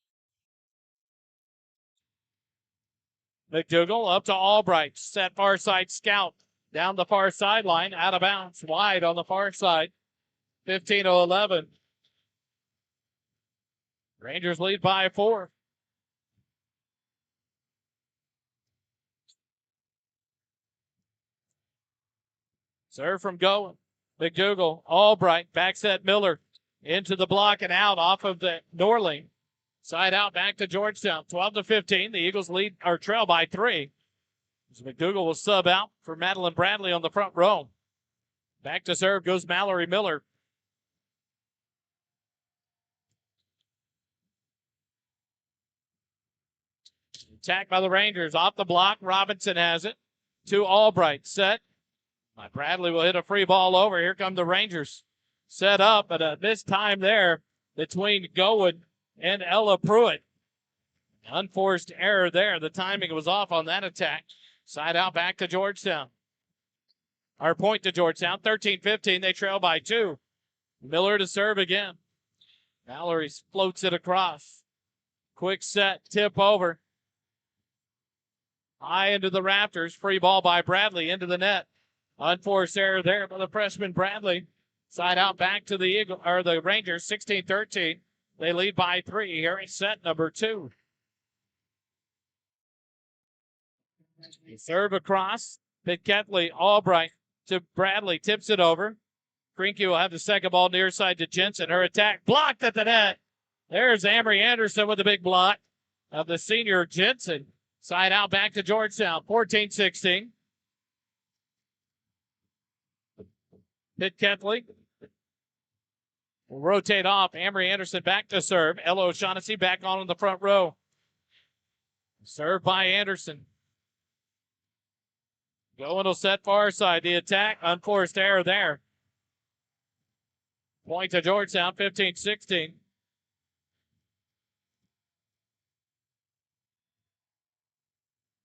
McDougal up to Albright. Set far side scout. Down the far sideline, out of bounds, wide on the far side. 15-11. Rangers lead by 4. Serve from going. McDougal, Albright, back set Miller. Into the block and out off of the Norling. Side out back to Georgetown. 12-15. The Eagles lead or trail by 3. As McDougal will sub out for Madeline Bradley on the front row. Back to serve goes Mallory Miller. Attack by the Rangers. Off the block. Robinson has it. To Albright. Set. Bradley will hit a free ball over. Here come the Rangers. Set up, but this time there between Gowen and Ella Pruitt. Unforced error there. The timing was off on that attack. Side out back to Georgetown. Our point to Georgetown. 13-15. They trail by 2. Miller to serve again. Mallory floats it across. Quick set. Tip over. High into the rafters. Free ball by Bradley into the net. Unforced error there by the freshman Bradley. Side out back to the Rangers. 16-13. They lead by 3 here in set number 2. Serve across. Pinkethley, Albright to Bradley. Tips it over. Krinke will have the second ball near side to Jensen. Her attack blocked at the net. There's Amory Anderson with the big block of the senior Jensen. Side out back to Georgetown. 14-16. Pinkethley will rotate off. Amory Anderson back to serve. Ella O'Shaughnessy back on in the front row. Serve by Anderson. Going will set far side. The attack. Unforced error there. Point to Georgetown. 15-16.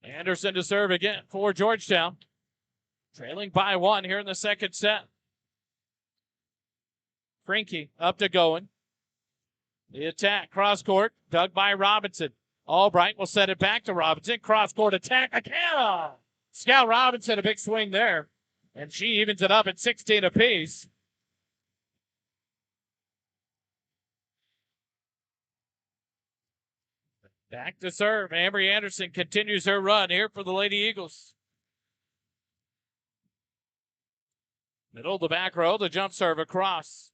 Anderson to serve again for Georgetown. Trailing by 1 here in the second set. Krinke up to Gowen. The attack, cross court, dug by Robinson. Albright will set it back to Robinson. Cross court attack again. Scout Robinson, a big swing there. And she evens it up at 16 apiece. Back to serve. Amory Anderson continues her run here for the Lady Eagles. Middle of the back row, the jump serve across.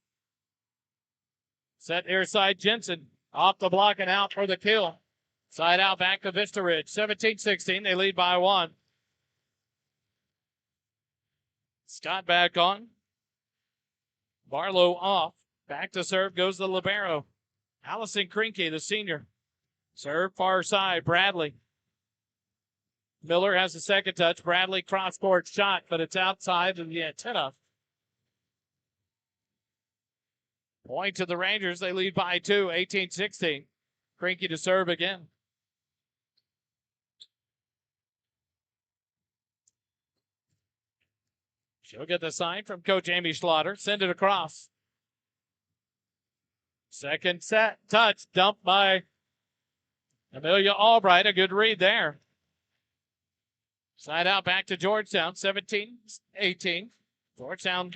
Set near side Jensen. Off the block and out for the kill. Side out back to Vista Ridge. 17-16. They lead by 1. Scott back on. Barlow off. Back to serve goes the libero. Allison Krinke, the senior. Serve far side, Bradley. Miller has the second touch. Bradley cross-court shot, but it's outside of the antenna. Point to the Rangers. They lead by 2, 18-16. Krinke to serve again. She'll get the sign from Coach Amy Schlatter. Send it across. Second set touch dumped by Amelia Albright. A good read there. Side out back to Georgetown, 17-18. Georgetown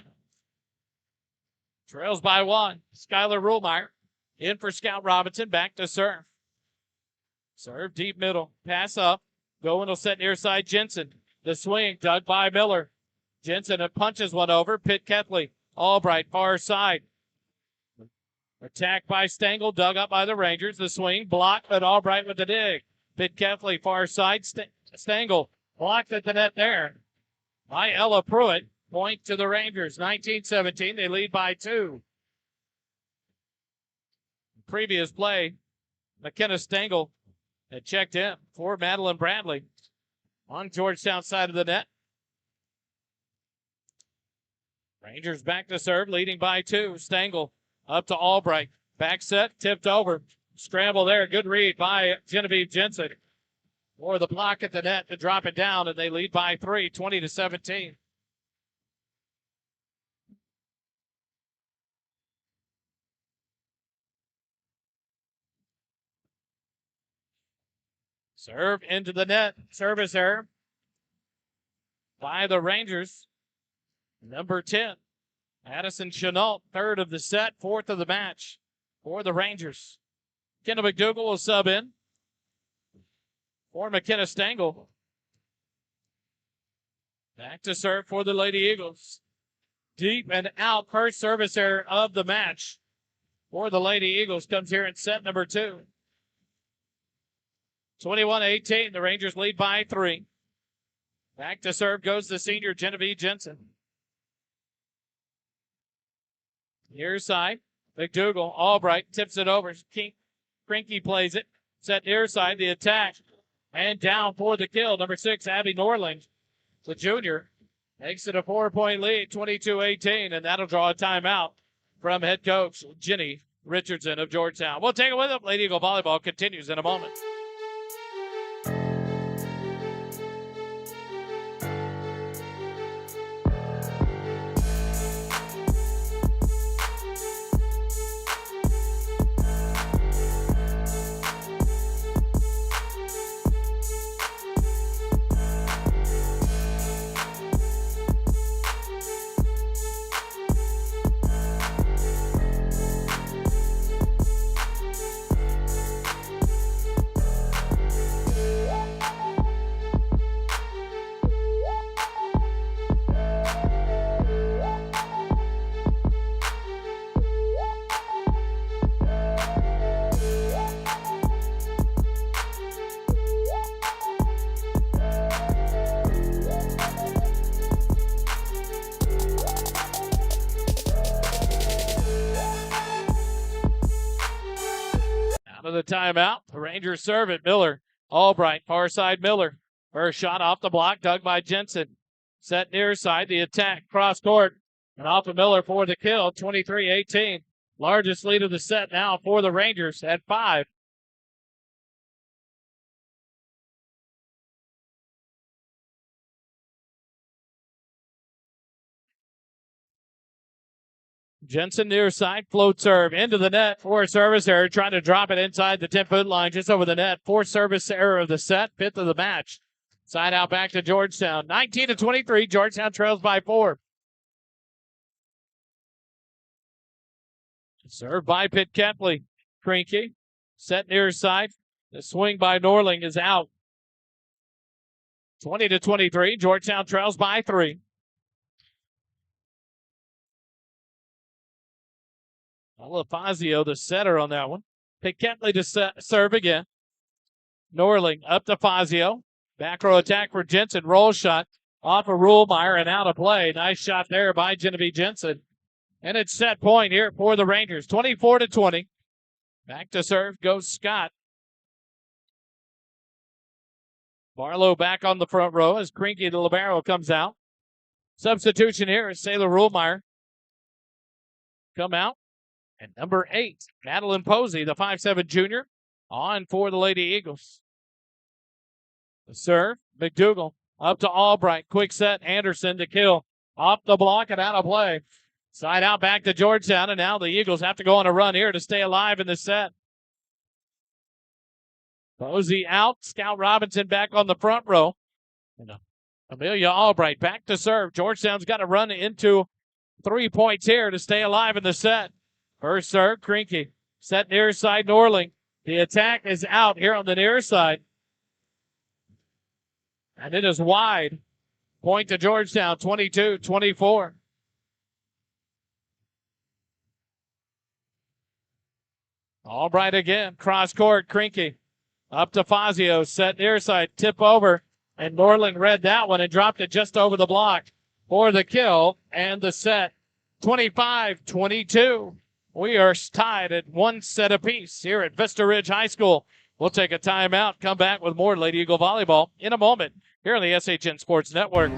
trails by 1. Skylar Ruhlmeyer in for Scout Robinson. Back to serve. Serve deep middle. Pass up. Going will set near side Jensen. The swing dug by Miller. Jensen punches one over. Pitt Kethley. Albright far side. Attack by Stengel. Dug up by the Rangers. The swing blocked, but Albright with the dig. Pitt Kethley far side. Stengel blocked at the net there by Ella Pruitt. Point to the Rangers. 19-17. They lead by 2. Previous play, McKenna Stengel had checked in for Madeline Bradley on Georgetown side of the net. Rangers back to serve, leading by 2. Stengel up to Albright. Back set, tipped over. Scramble there. Good read by Genevieve Jensen. Or the block at the net to drop it down, and they lead by 3, 20-17. Serve into the net. Service error by the Rangers. Number 10, Addison Chenault, third of the set, fourth of the match for the Rangers. Kendall McDougall will sub in for McKenna Stengel. Back to serve for the Lady Eagles. Deep and out, first service error of the match for the Lady Eagles comes here in set number 2. 21-18, the Rangers lead by 3. Back to serve goes the senior Genevieve Jensen. Near side, McDougall, Albright tips it over. Krinke plays it. Set near side, the attack. And down for the kill. Number 6, Abby Norling, the junior, makes it a 4-point lead, 22-18, and that'll draw a timeout from head coach Jenny Richardson of Georgetown. We'll take it with them. Lady Eagle Volleyball continues in a moment. The timeout. The Rangers serve it. Miller. Albright, far side Miller. First shot off the block, dug by Jensen. Set near side, the attack, cross court, and off of Miller for the kill, 23-18. Largest lead of the set now for the Rangers at 5. Jensen near side, float serve into the net for a service error, trying to drop it inside the 10-foot line, just over the net. Fourth service error of the set, 5th of the match. Side out back to Georgetown. 19-23, Georgetown trails by 4. Served by Pitt Kepley. Krinke, set near side. The swing by Norling is out. 20-23, Georgetown trails by 3. Fazio, the setter on that one. Pitt Kepley to serve again. Norling up to Fazio. Back row attack for Jensen. Roll shot off of Ruhlmeyer and out of play. Nice shot there by Genevieve Jensen. And it's set point here for the Rangers, 24-20. Back to serve goes Scott. Barlow back on the front row as Krinky the libero comes out. Substitution here is Sailor Ruhlmeyer. Come out. And number 8, Madeline Posey, the 5'7 junior, on for the Lady Eagles. The serve, McDougal up to Albright. Quick set, Anderson to kill. Off the block and out of play. Side out back to Georgetown, and now the Eagles have to go on a run here to stay alive in the set. Posey out, Scout Robinson back on the front row. And Amelia Albright back to serve. Georgetown's got to run into 3 points here to stay alive in the set. First serve, Krinky. Set near side, Norling. The attack is out here on the near side. And it is wide. Point to Georgetown, 22-24. Albright again. Cross court, Krinky. Up to Fazio. Set near side. Tip over. And Norling read that one and dropped it just over the block for the kill and the set. 25-22. We are tied at 1 set apiece here at Vista Ridge High School. We'll take a timeout, come back with more Lady Eagle Volleyball in a moment here on the SHN Sports Network.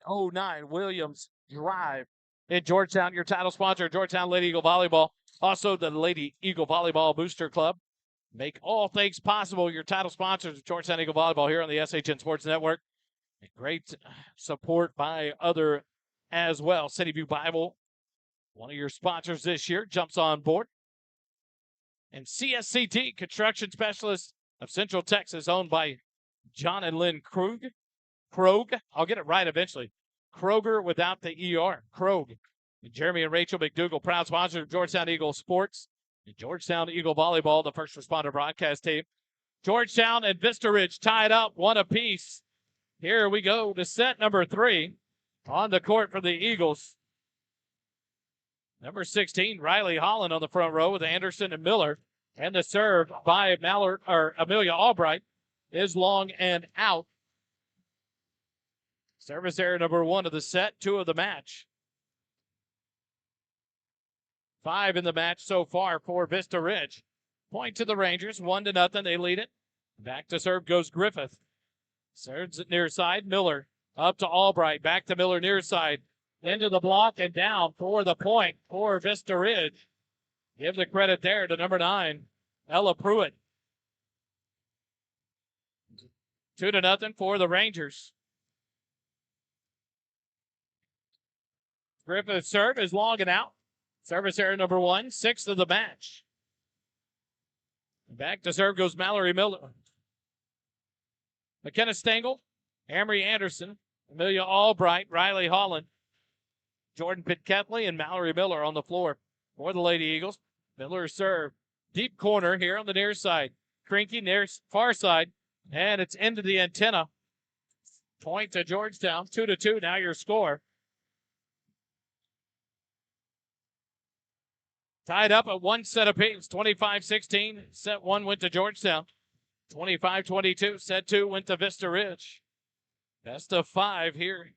.09 Williams drive in Georgetown, your title sponsor, Georgetown Lady Eagle Volleyball. Also, the Lady Eagle Volleyball Booster Club. Make all things possible. Your title sponsors of Georgetown Eagle Volleyball here on the SHN Sports Network. Great support by other as well. City View Bible, one of your sponsors this year, jumps on board. And CSCT, Construction Specialist of Central Texas, owned by John and Lynn Krug. I'll get it right eventually. Kroger without the ER. Krog. And Jeremy and Rachel McDougall, proud sponsors of Georgetown Eagle Sports and Georgetown Eagle Volleyball, the first responder broadcast team. Georgetown and Vista Ridge tied up, one apiece. Here we go to set number 3 on the court for the Eagles. Number 16, Riley Holland on the front row with Anderson and Miller. And the serve by Amelia Albright is long and out. Service error number 1 of the set, 2 of the match. 5 in the match so far for Vista Ridge. Point to the Rangers, 1-0. They lead it. Back to serve goes Griffith. Serves it near side. Miller up to Albright. Back to Miller near side. Into the block and down for the point for Vista Ridge. Give the credit there to number 9, Ella Pruitt. 2-0 for the Rangers. Griffith's serve is long and out. Service error number 1, 6th of the match. Back to serve goes Mallory Miller. McKenna Stengel, Amory Anderson, Amelia Albright, Riley Holland, Jordan Pitketley, and Mallory Miller on the floor for the Lady Eagles. Miller serve. Deep corner here on the near side. Krinky near far side, and it's into the antenna. Point to Georgetown, 2-2. Now your score. Tied up at 1 set apiece, 25-16. Set 1 went to Georgetown. 25-22. Set 2 went to Vista Ridge. Best of 5 here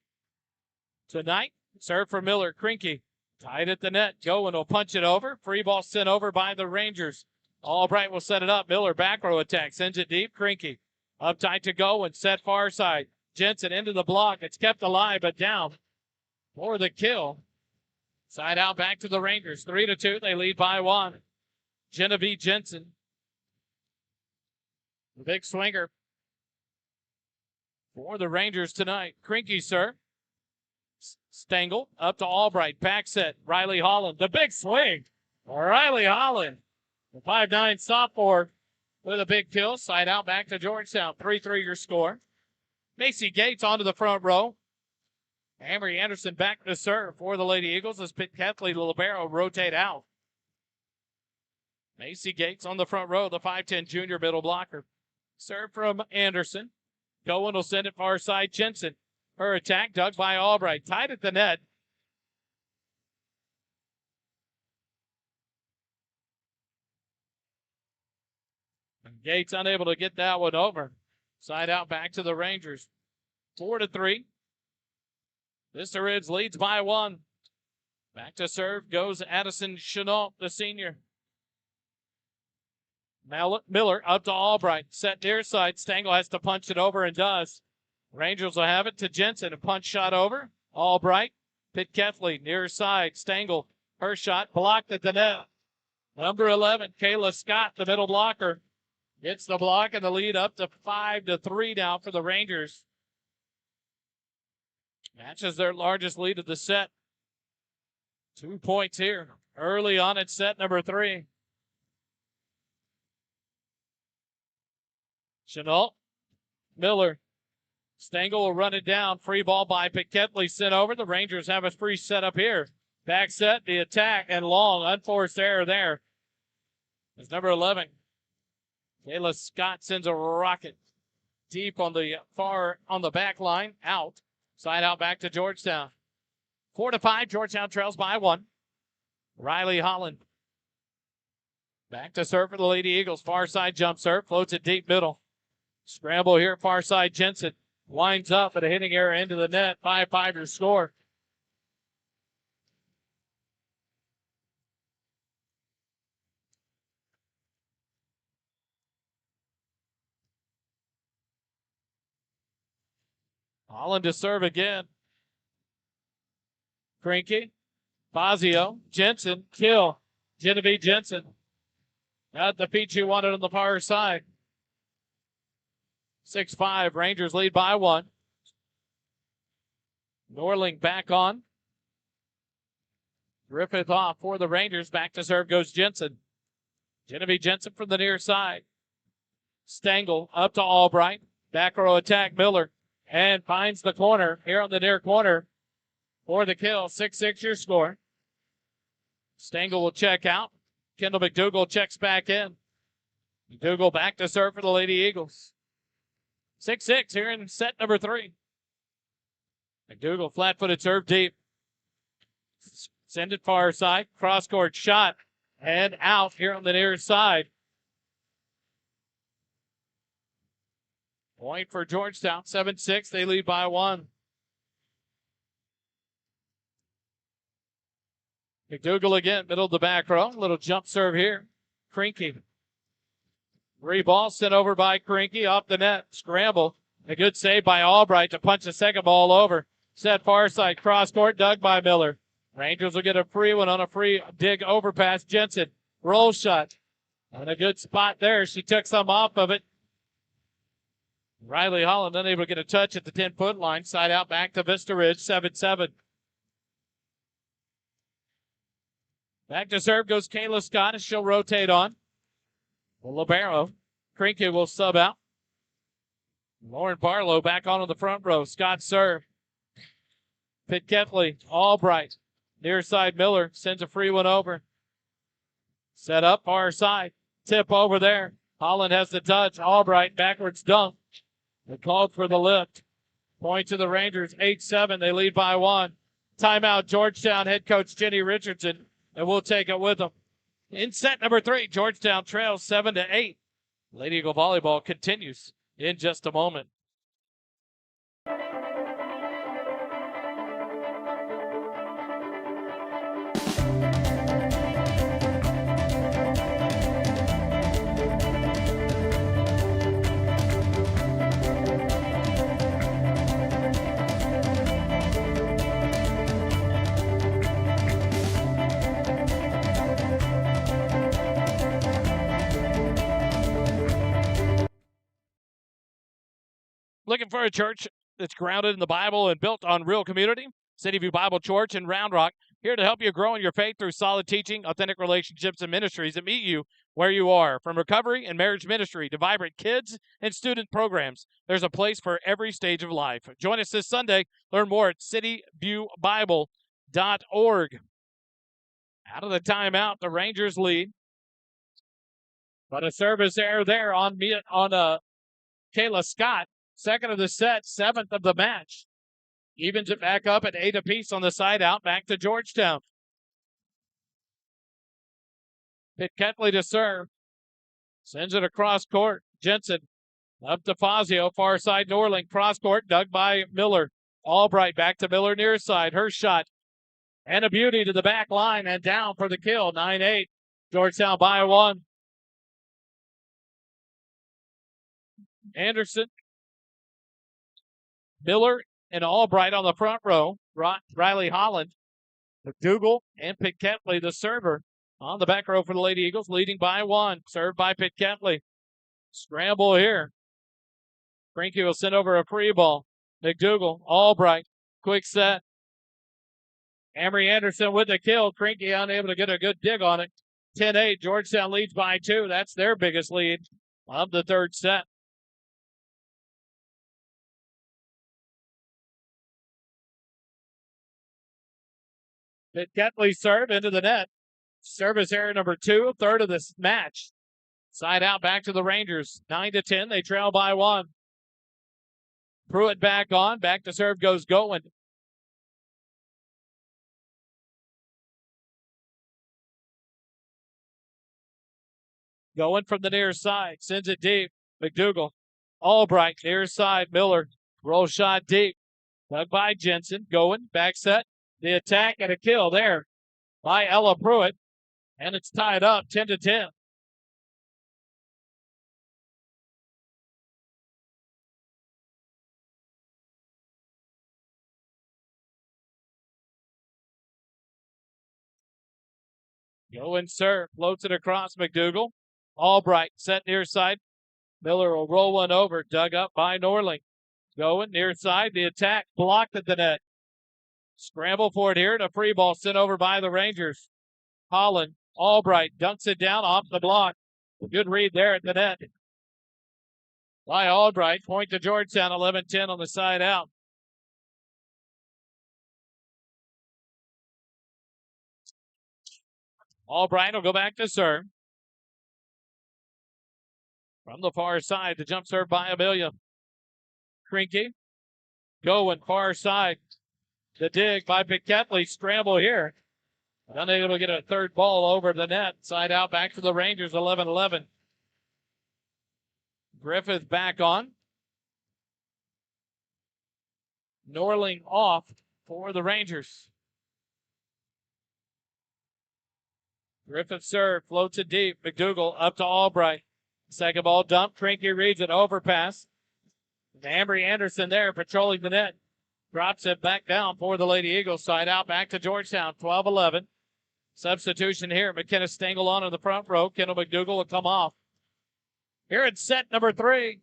tonight. Serve for Miller. Krinky tied at the net. Goen will punch it over. Free ball sent over by the Rangers. Albright will set it up. Miller back row attack. Sends it deep. Krinky up tight to Goen. Set far side. Jensen into the block. It's kept alive, but down for the kill. Side out back to the Rangers. 3-2. They lead by 1. Genevieve Jensen. The big swinger for the Rangers tonight. Krinky serve. Stengel up to Albright. Back set. Riley Holland. The big swing. Riley Holland. The 5'9" sophomore with a big kill. Side out back to Georgetown. 3-3 your score. Macy Gates onto the front row. Amory Anderson back to serve for the Lady Eagles as Pitketley, the libero, rotate out. Macy Gates on the front row, the 5'10" junior middle blocker. Serve from Anderson. Goen will send it far side. Jensen. Her attack dug by Albright. Tied at the net. And Gates unable to get that one over. Side out back to the Rangers. 4-3. Vista Ridge leads by 1. Back to serve goes Addison Chenault, the senior. Miller up to Albright. Set near side. Stengel has to punch it over and does. Rangers will have it to Jensen. A punch shot over. Albright. Pitketley near side. Stengel. Her shot blocked at the net. Number 11, Kayla Scott, the middle blocker. Gets the block and the lead up to 5-3 now for the Rangers. Matches their largest lead of the set. 2 points here early on in set number 3. Chenault, Miller, Stengel will run it down. Free ball by Pitketley sent over. The Rangers have a free set up here. Back set, the attack, and long. Unforced error there. It's number 11. Kayla Scott sends a rocket deep on the back line. Out. Side out back to Georgetown. 4-5. Georgetown trails by 1. Riley Holland. Back to serve for the Lady Eagles. Far side jump serve. Floats it deep middle. Scramble here. Far side Jensen. Winds up at a hitting error into the net. 5-5 your score. Holland to serve again. Krinky Fazio, Jensen, kill. Genevieve Jensen. Got the feet she wanted on the far side. 6-5. Rangers lead by 1. Norling back on. Griffith off for the Rangers. Back to serve goes Jensen. Genevieve Jensen from the near side. Stengel up to Albright. Back row attack, Miller. And finds the corner here on the near corner for the kill. 6-6 your score. Stengel will check out. Kendall McDougal checks back in. McDougal back to serve for the Lady Eagles. 6-6 here in set number 3. McDougal flat-footed serve deep. Send it far side. Cross-court shot. And out here on the near side. Point for Georgetown. 7-6. They lead by 1. McDougal again, middle of the back row. Little jump serve here. Krinky. Free ball sent over by Krinky off the net. Scramble. A good save by Albright to punch the second ball over. Set far side. Cross court dug by Miller. Rangers will get a free one on a free dig overpass. Jensen. Roll shot. And a good spot there. She took some off of it. Riley Holland unable to get a touch at the 10-foot line. Side out back to Vista Ridge. 7-7. Back to serve goes Kayla Scott as she'll rotate on. Libero. Krinky will sub out. Lauren Barlow back on the front row. Scott serve. Pitketley. Albright. Near side Miller sends a free one over. Set up far side. Tip over there. Holland has the touch. Albright backwards dunk. They called for the lift. Point to the Rangers. 8-7. They lead by 1. Timeout Georgetown head coach Jenny Richardson. And we'll take it with them. In set number 3, Georgetown trails 7-8. Lady Eagle volleyball continues in just a moment. Looking for a church that's grounded in the Bible and built on real community? City View Bible Church in Round Rock, here to help you grow in your faith through solid teaching, authentic relationships, and ministries that meet you where you are. From recovery and marriage ministry to vibrant kids and student programs, there's a place for every stage of life. Join us this Sunday. Learn more at cityviewbible.org. Out of the timeout, the Rangers lead. But a service error there on Kayla Scott. Second of the set, 7th of the match. Evens it back up at 8 apiece on the side out, back to Georgetown. Pitketley to serve. Sends it across court. Jensen up to Fazio, far side Norling. Cross court, dug by Miller. Albright back to Miller near side. Her shot. And a beauty to the back line and down for the kill. 9-8. Georgetown by 1. Anderson. Miller and Albright on the front row. Riley Holland, McDougal, and Pitketley, the server, on the back row for the Lady Eagles, leading by 1. Served by Pitketley. Scramble here. Krinky will send over a free ball. McDougal, Albright, quick set. Amory Anderson with the kill. Krinky unable to get a good dig on it. 10-8. Georgetown leads by 2. That's their biggest lead of the third set. Pitketley serve into the net. Service error number 2, third of this match. Side out back to the Rangers. 9-10. They trail by 1. Pruitt back on. Back to serve goes Goen. Goen from the near side. Sends it deep. McDougal. Albright, near side. Miller. Roll shot deep. Dug by Jensen. Goen. Back set. The attack and a kill there by Ella Pruitt. And it's tied up 10-10. Go and serve. Floats it across McDougal. Albright set near side. Miller will roll one over. Dug up by Norling. Going near side. The attack blocked at the net. Scramble for it here. And a free ball sent over by the Rangers. Holland. Albright dunks it down off the block. Good read there at the net by Albright. Point to Georgetown. 11-10 on the side out. Albright will go back to serve. From the far side, the jump serve by Amelia. Krinke going far side. The dig by Piquetley. Scramble here. Unable to get a third ball over the net. Side out back to the Rangers. 11-11. Griffith back on. Norling off for the Rangers. Griffith serve, floats it deep. McDougal up to Albright. Second ball dump. Krinke reads it. Overpass. Ambry Anderson there patrolling the net. Drops it back down for the Lady Eagles. Side out back to Georgetown. 12-11. Substitution here. McKenna Stengel on in the front row. Kendall McDougal will come off. Here in set number 3.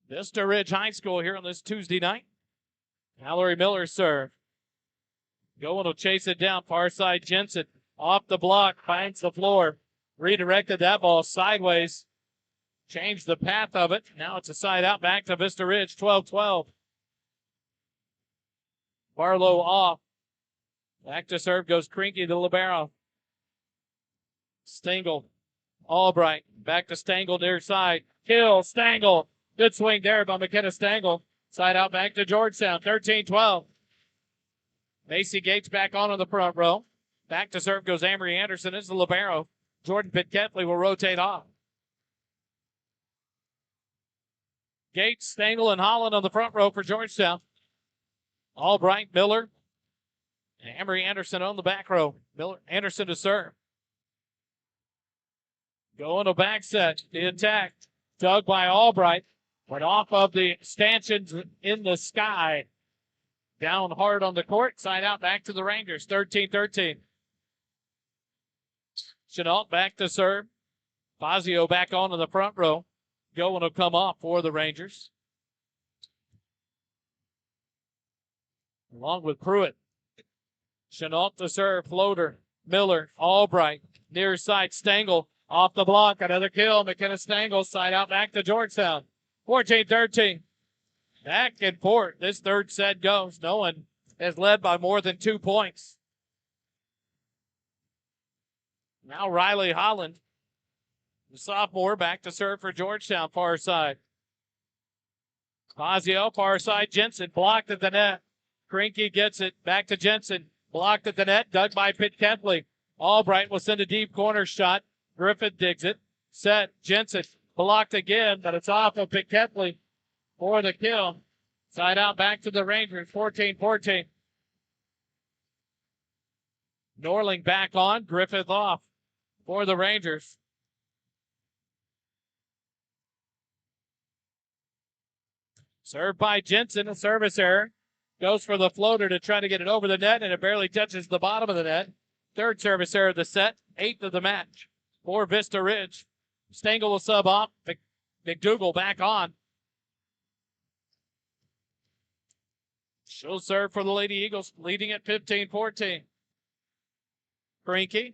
Vista Ridge High School here on this Tuesday night. Mallory Miller serve. Going will chase it down. Far side Jensen. Off the block. Finds the floor. Redirected that ball sideways. Changed the path of it. Now it's a side out back to Vista Ridge. 12-12. Barlow off. Back to serve goes Krinke, the libero. Stengel. Albright. Back to Stengel near side. Kill. Stengel. Good swing there by McKenna Stengel. Side out back to Georgetown. 13-12. Macy Gates back on the front row. Back to serve goes Amory Anderson. Is the libero. Jordan Piquetley will rotate off. Gates, Stengel, and Holland on the front row for Georgetown. Albright, Miller, and Amory Anderson on the back row. Miller, Anderson to serve. Going to back set. The attack. Dug by Albright. Went off of the stanchions in the sky. Down hard on the court. Side out back to the Rangers. 13-13. Chenault back to serve. Fazio back on in the front row. Going to come off for the Rangers. Along with Pruitt. Chenault to serve. Floater. Miller. Albright. Near side. Stengel. Off the block. Another kill. McKenna Stengel. Side out back to Georgetown. 14-13. Back and forth. This third set goes. No one has led by more than 2 points. Now Riley Holland, the sophomore, back to serve for Georgetown, far side. Fazio, far side. Jensen blocked at the net. Krinke gets it. Back to Jensen. Blocked at the net. Dug by Piquetley. Albright will send a deep corner shot. Griffith digs it. Set. Jensen blocked again, but it's off of Piquetley for the kill. Side out back to the Rangers. 14-14. Norling back on. Griffith off for the Rangers. Served by Jensen. A service error. Goes for the floater to try to get it over the net, and it barely touches the bottom of the net. Third service error of the set. 8th of the match for Vista Ridge. Stengel will sub off. McDougal back on. She'll serve for the Lady Eagles, leading at 15-14. Krinke.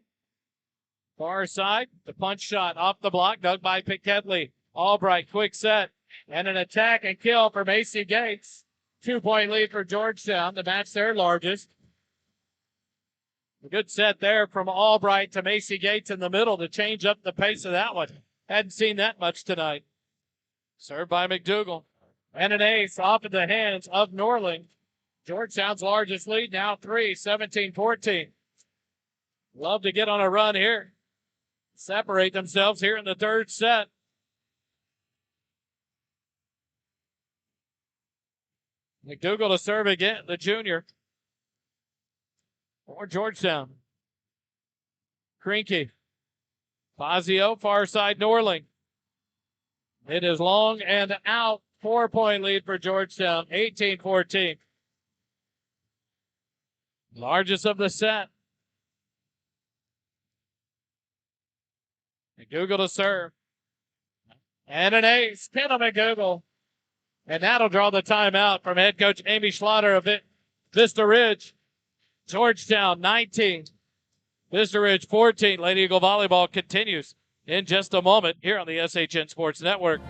Far side. The punch shot off the block. Dug by Piquetley. Albright. Quick set. And an attack and kill for Macy Gates. 2-point lead for Georgetown. The match their largest. A good set there from Albright to Macy Gates in the middle to change up the pace of that one. Hadn't seen that much tonight. Served by McDougal. And an ace off of the hands of Norling. Georgetown's largest lead now 3, 17-14. Love to get on a run here. Separate themselves here in the third set. McDougal to serve again, the junior. For Georgetown. Krinke. Fazio, far side Norling. It is long and out. 4-point lead for Georgetown, 18-14. Largest of the set. McDougal to serve. And an ace. Pin on McDougal. And that'll draw the timeout from head coach Amy Schlatter of Vista Ridge. Georgetown 19. Vista Ridge 14. Lady Eagle Volleyball continues in just a moment here on the SHN Sports Network.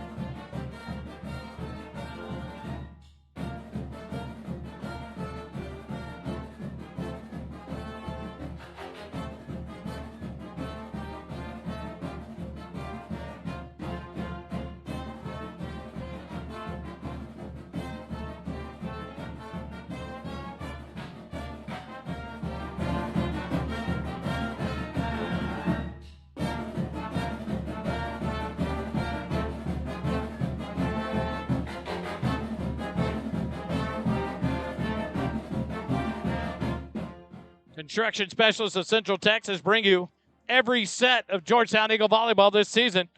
Construction specialists of Central Texas bring you every set of Georgetown Eagle Volleyball this season.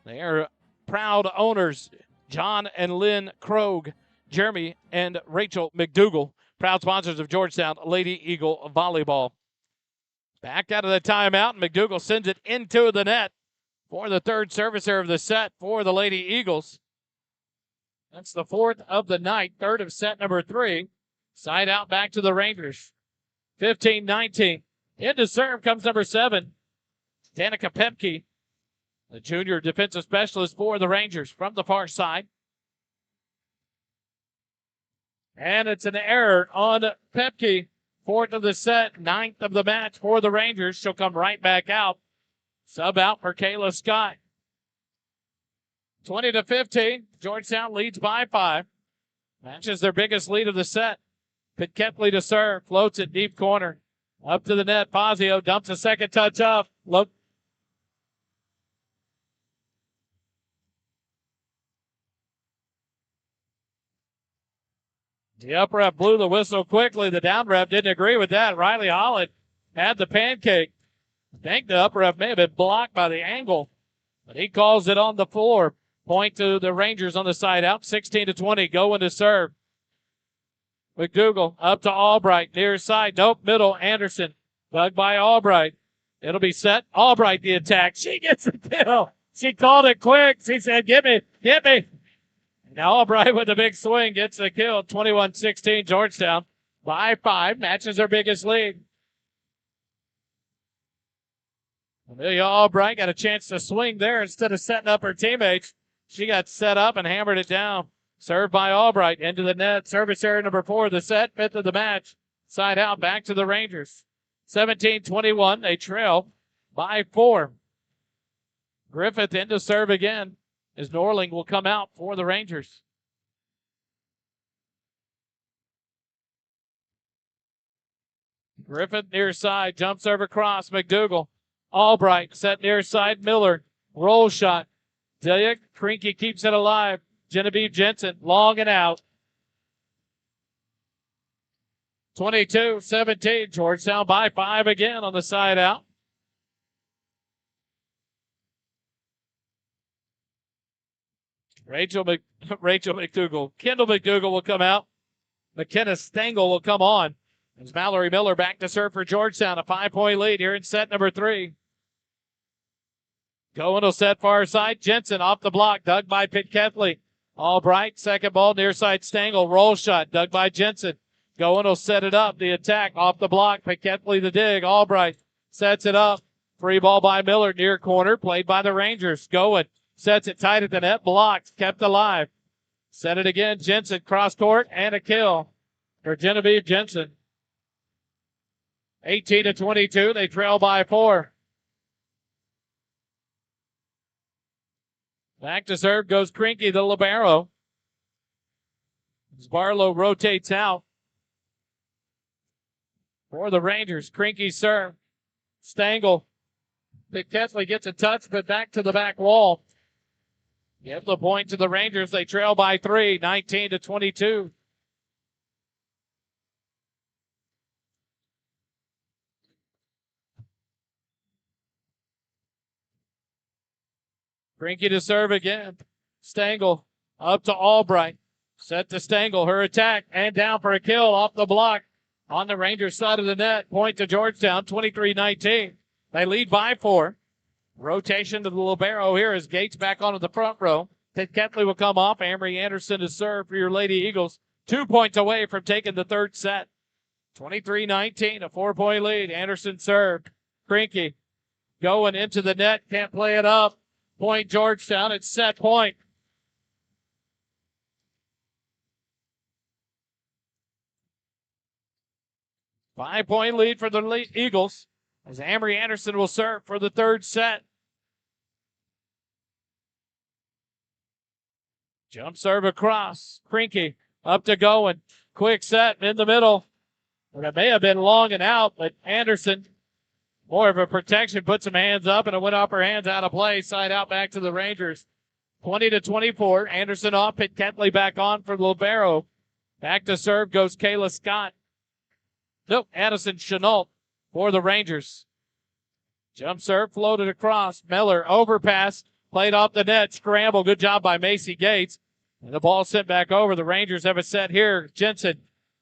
They are proud owners, John and Lynn Krogh, Jeremy and Rachel McDougal, proud sponsors of Georgetown Lady Eagle Volleyball. Back out of the timeout, McDougal sends it into the net for the third service error of the set for the Lady Eagles. That's the fourth of the night, third of set number 3. Side out back to the Rangers. 15-19. Into serve comes number 7, Danica Pepke, the junior defensive specialist for the Rangers from the far side. And it's an error on Pepke. Fourth of the set, ninth of the match for the Rangers. She'll come right back out. Sub out for Kayla Scott. 20-15. Georgetown leads by 5. Matches their biggest lead of the set. Pitketley to serve, floats it deep corner. Up to the net, Fazio dumps a second touch off. Look. The up rep blew the whistle quickly. The down rep didn't agree with that. Riley Holland had the pancake. I think the up rep may have been blocked by the angle, but he calls it on the floor. Point to the Rangers on the side out. 16-20, going to serve. McDougal up to Albright, near side. Nope, middle, Anderson. Dug by Albright. It'll be set. Albright the attack. She gets the kill. She called it quick. She said, get me. Now Albright with a big swing gets the kill. 21-16, Georgetown by 5. Matches their biggest lead. Amelia Albright got a chance to swing there instead of setting up her teammates. She got set up and hammered it down. Served by Albright into the net. Service error number 4 of the set, 5th of the match. Side out back to the Rangers. 17-21. They trail by 4. Griffith into serve again as Norling will come out for the Rangers. Griffith near side. Jump serve across. McDougal. Albright set near side. Miller. Roll shot. Delia Krinky keeps it alive. Genevieve Jensen, long and out. 22-17, Georgetown by 5 again on the side out. Rachel McDougal. Kendall McDougal will come out. McKenna Stengel will come on. As Mallory Miller back to serve for Georgetown. A 5-point lead here in set number 3. Going will set far side. Jensen off the block. Dug by Pitketley. Albright, second ball, near side Stengel, roll shot, dug by Jensen. Going will set it up, the attack off the block, Pitketley the dig, Albright sets it up. Free ball by Miller, near corner, played by the Rangers. Going, sets it tight at the net, blocks, kept alive. Set it again, Jensen, cross court, and a kill for Genevieve Jensen. 18-22, they trail by 4. Back to serve goes Krinky, the libero. As Barlow rotates out for the Rangers. Krinky serve. Stengel. Pitketley gets a touch, but back to the back wall. Give the point to the Rangers. They trail by 3, 19-22. Krinky to serve again. Stengel up to Albright. Set to Stengel. Her attack and down for a kill off the block on the Rangers side of the net. Point to Georgetown, 23-19. They lead by 4. Rotation to the libero here as Gates back onto the front row. Ted Ketley will come off. Amory Anderson to serve for your Lady Eagles. 2 points away from taking the third set. 23-19, a 4-point lead. Anderson served. Krinky going into the net. Can't play it up. Point Georgetown. It's set point. Five-point lead for the Eagles as Amory Anderson will serve for the third set. Jump serve across. Krinky up to going. Quick set in the middle. It may have been long and out, but Anderson, more of a protection, put some hands up, and it went off her hands out of play. Side out back to the Rangers. 20-24. Anderson off. Pitt Ketley back on for the libero. Back to serve goes Kayla Scott. Nope, Addison Chenault for the Rangers. Jump serve floated across. Miller overpass. Played off the net. Scramble. Good job by Macy Gates. And the ball sent back over. The Rangers have a set here. Jensen.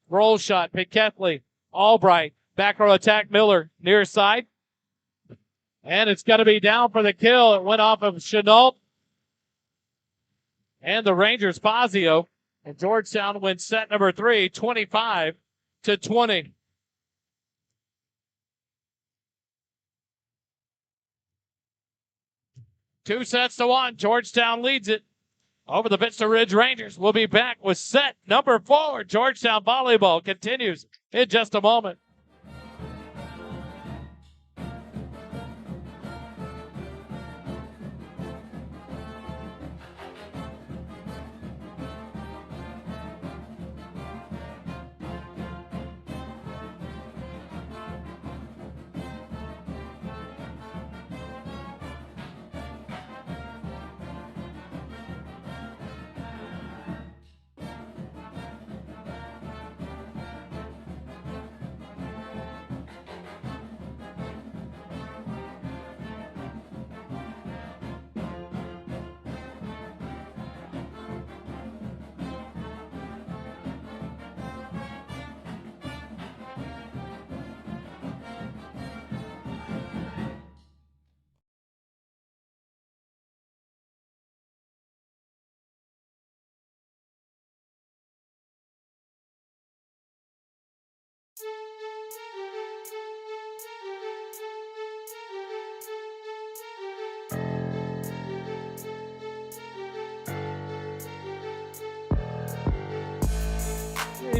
Roll shot. Pitt Ketley. Albright. Back row attack. Miller. Near side. And it's going to be down for the kill. It went off of Chenault. And the Rangers Fazio. And Georgetown wins set number 3, 25-20. Two sets to one. Georgetown leads it over the Vista Ridge Rangers. We'll be back with set number 4. Georgetown volleyball continues in just a moment.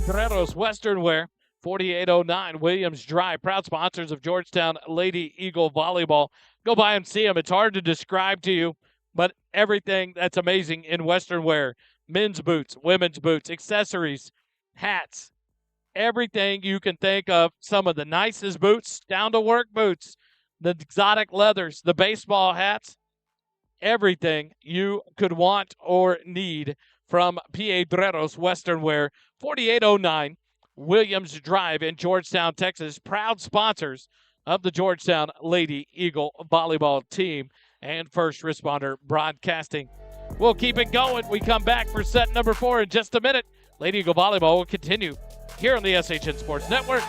Guerrero's Western Wear, 4809 Williams Drive, proud sponsors of Georgetown Lady Eagle Volleyball. Go by and see them. It's hard to describe to you, but everything that's amazing in Western Wear. Men's boots, women's boots, accessories, hats, everything you can think of. Some of the nicest boots, down-to-work boots, the exotic leathers, the baseball hats, everything you could want or need from Piedreros Western Wear, 4809 Williams Drive in Georgetown, Texas. Proud sponsors of the Georgetown Lady Eagle volleyball team and First Responder Broadcasting. We'll keep it going. We come back for set number 4 in just a minute. Lady Eagle volleyball will continue here on the SHN Sports Network.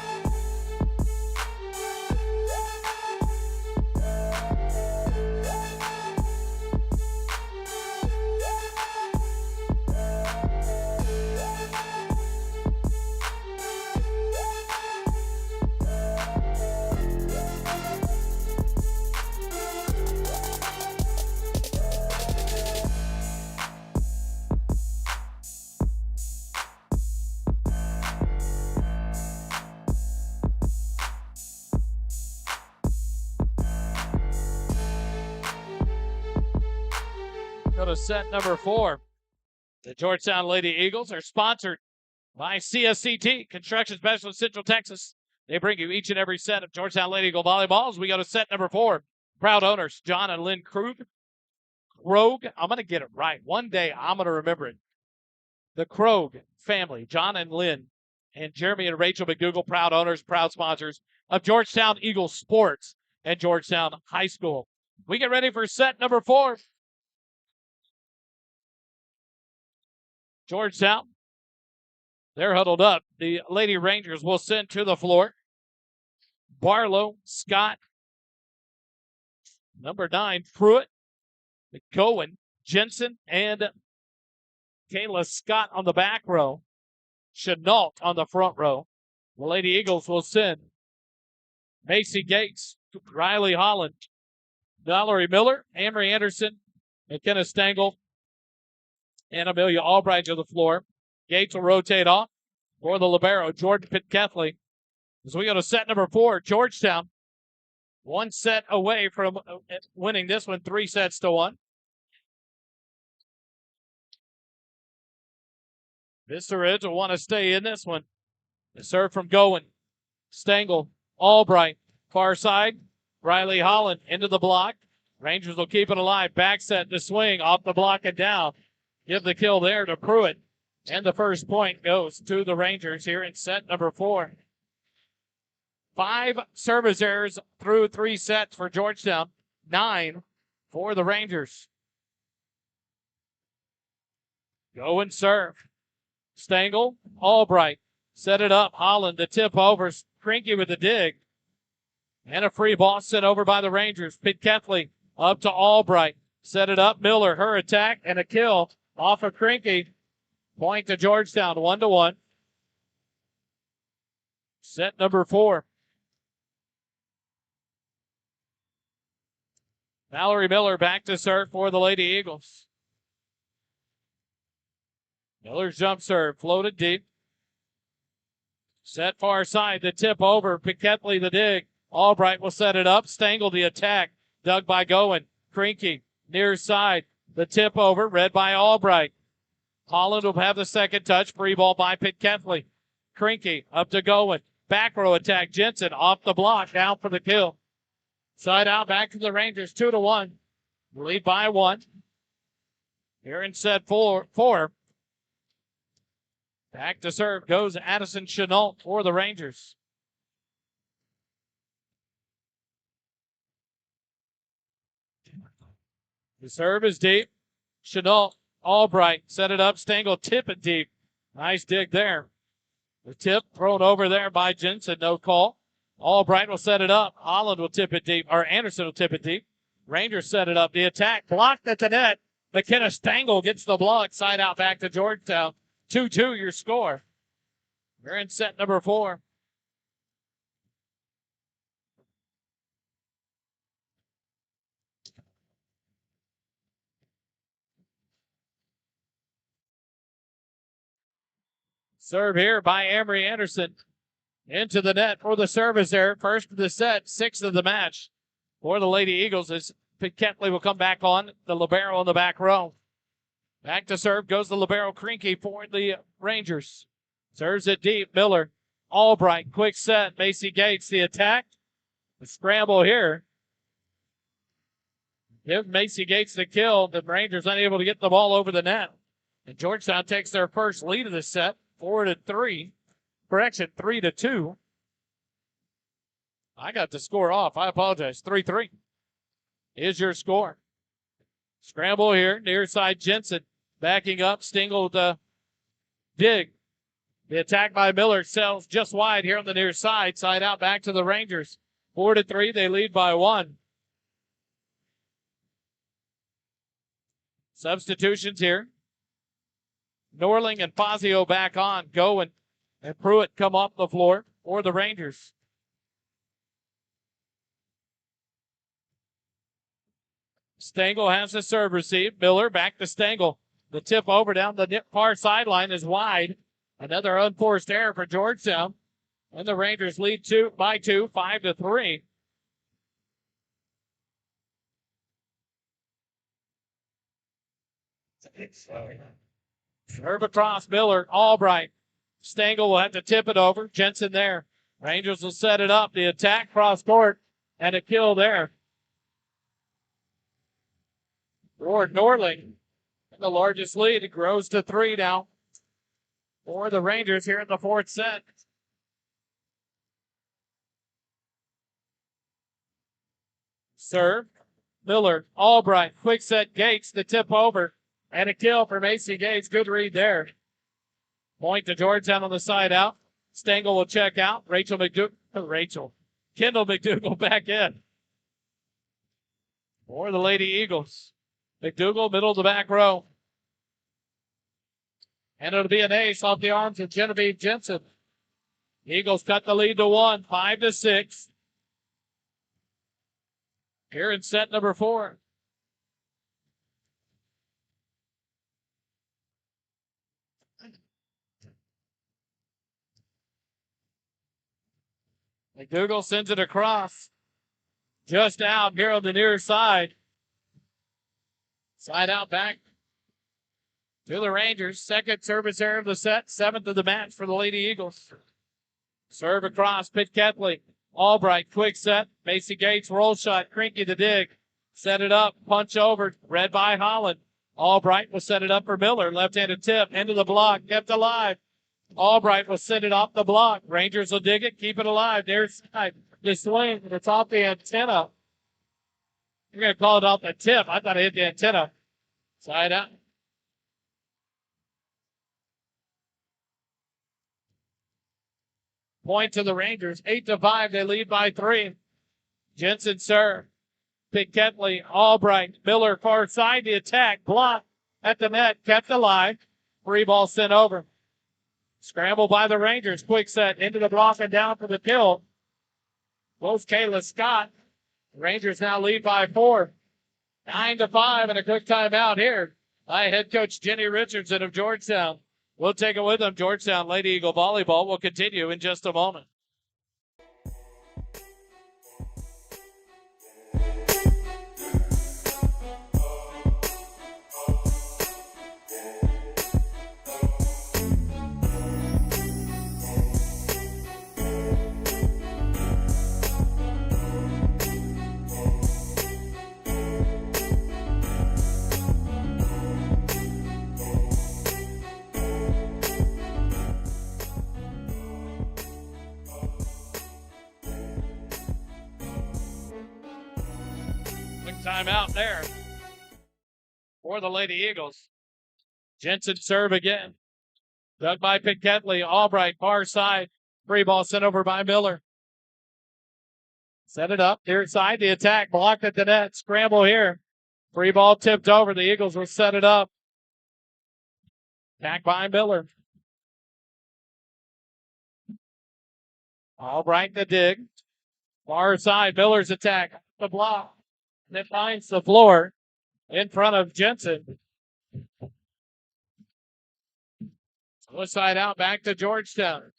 Go to set number 4. The Georgetown Lady Eagles are sponsored by CSCT, Construction Specialist Central Texas. They bring you each and every set of Georgetown Lady Eagle volleyballs. We go to set number 4. Proud owners, John and Lynn Krug. I'm going to get it right. One day I'm going to remember it. The Krog family, John and Lynn, and Jeremy and Rachel McDougall, proud owners, proud sponsors of Georgetown Eagle Sports and Georgetown High School. We get ready for set number 4. Georgetown, they're huddled up. The Lady Rangers will send to the floor Barlow, Scott, Number 9, Pruitt, Cohen, Jensen, and Kayla Scott on the back row. Chenault on the front row. The Lady Eagles will send Macy Gates, Riley Holland, Valerie Miller, Amory Anderson, McKenna Stengel, and Amelia Albright to the floor. Gates will rotate off for the libero, Jordan Pitcatley. As we go to set number 4, Georgetown, 1 set away from winning this one, 3-1. Vista Ridge will want to stay in this one. The serve from Gowen. Stengel, Albright, far side. Riley Holland into the block. Rangers will keep it alive. Back set to swing off the block and down. Give the kill there to Pruitt. And the first point goes to the Rangers here in set number 4. 5 service errors through 3 sets for Georgetown. 9 for the Rangers. Gowen serve. Stengel, Albright, set it up. Holland, the tip over. Krinky with the dig. And a free ball sent over by the Rangers. Pitcatley up to Albright. Set it up. Miller, her attack, and a kill off of Krinky. Point to Georgetown, 1-1. Set number 4. Valerie Miller back to serve for the Lady Eagles. Miller's jump serve, floated deep. Set far side, the tip over. Pitcatley the dig. Albright will set it up. Stengel the attack. Dug by Gowen. Krinky near side. The tip over, read by Albright. Holland will have the second touch. Free ball by Pitcatley. Krinky up to Gowen. Back row attack. Jensen off the block. Down for the kill. Side out back to the Rangers. 2-1. Lead by 1. Here in set 4. Back to serve goes Addison Chenault for the Rangers. The serve is deep. Chenault, Albright, set it up. Stengel, tip it deep. Nice dig there. The tip thrown over there by Jensen, no call. Albright will set it up. Holland will tip it deep, or Anderson will tip it deep. Rangers set it up. The attack blocked at the net. McKenna Stengel gets the block. Side out back to Georgetown. 2-2 your score. We're in set number 4. Serve here by Amory Anderson. Into the net for the service there. First of the set, 6th of the match for the Lady Eagles as Pitcatley will come back on. The libero in the back row. Back to serve goes the libero Krinky for the Rangers. Serves it deep. Miller, Albright, quick set. Macy Gates, the attack. The scramble here. Give Macy Gates the kill. The Rangers unable to get the ball over the net. And Georgetown takes their first lead of the set, 4-3. Correction, 3-2. I got the score off. I apologize. 3-3 is your score. Scramble here. Near side Jensen. Backing up. Stengel to dig. The attack by Miller sells just wide here on the near side. Side out back to the Rangers. 4-3. They lead by 1. Substitutions here. Norling and Fazio back on. Gowen and Pruitt come off the floor for the Rangers. Stengel has the serve received. Miller back to Stengel. The tip over down the far sideline is wide. Another unforced error for Georgetown. And the Rangers lead 2 by 2, 5-3. Serve across Miller, Albright. Stengel will have to tip it over. Jensen there. Rangers will set it up. The attack cross court and a kill there. Ward Norling, the largest lead. It grows to 3 now for the Rangers here in the 4th set. Serve. Miller, Albright, quick set Gates, the tip over, and a kill for Macy Gates. Good read there. Point to Georgetown on the side out. Stengel will check out. Kendall McDougal back in. for the Lady Eagles. McDougal, middle of the back row. And it'll be an ace off the arms of Genevieve Jensen. Eagles cut the lead to 1, 5-6. Here in set number 4. McDougal sends it across. Just out here on the near side. Side out back to the Rangers. Second service error of the set. 7th of the match for the Lady Eagles. Serve across. Pitt Ketley. Albright. Quick set. Macy Gates. Roll shot. Crinky the dig. Set it up. Punch over. Read by Holland. Albright will set it up for Miller. Left-handed tip. Into the block. Kept alive. Albright will send it off the block. Rangers will dig it. Keep it alive. Near side. The swing. It's off the antenna. You're going to call it off the tip. I thought it hit the antenna. Side out. Point to the Rangers. 8-5. They lead by 3. Jensen serve. Pitt Ketley. Albright. Miller far side. The attack. Block at the net. Kept alive. Free ball sent over. Scramble by the Rangers. Quick set into the block and down for the kill. Goes Kayla Scott. Rangers now lead by 4. 9-5 and a quick timeout here by head coach Jenny Richardson of Georgetown. We'll take it with them. Georgetown Lady Eagle Volleyball will continue in just a moment. Timeout there for the Lady Eagles. Jensen serve again. Dug by Pitt Ketley. Albright far side. Free ball sent over by Miller. Set it up. Near side. The attack blocked at the net. Scramble here. Free ball tipped over. The Eagles will set it up. Attack by Miller. Albright the dig. Far side. Miller's attack. The block. That finds the floor in front of Jensen. One side out back to Georgetown.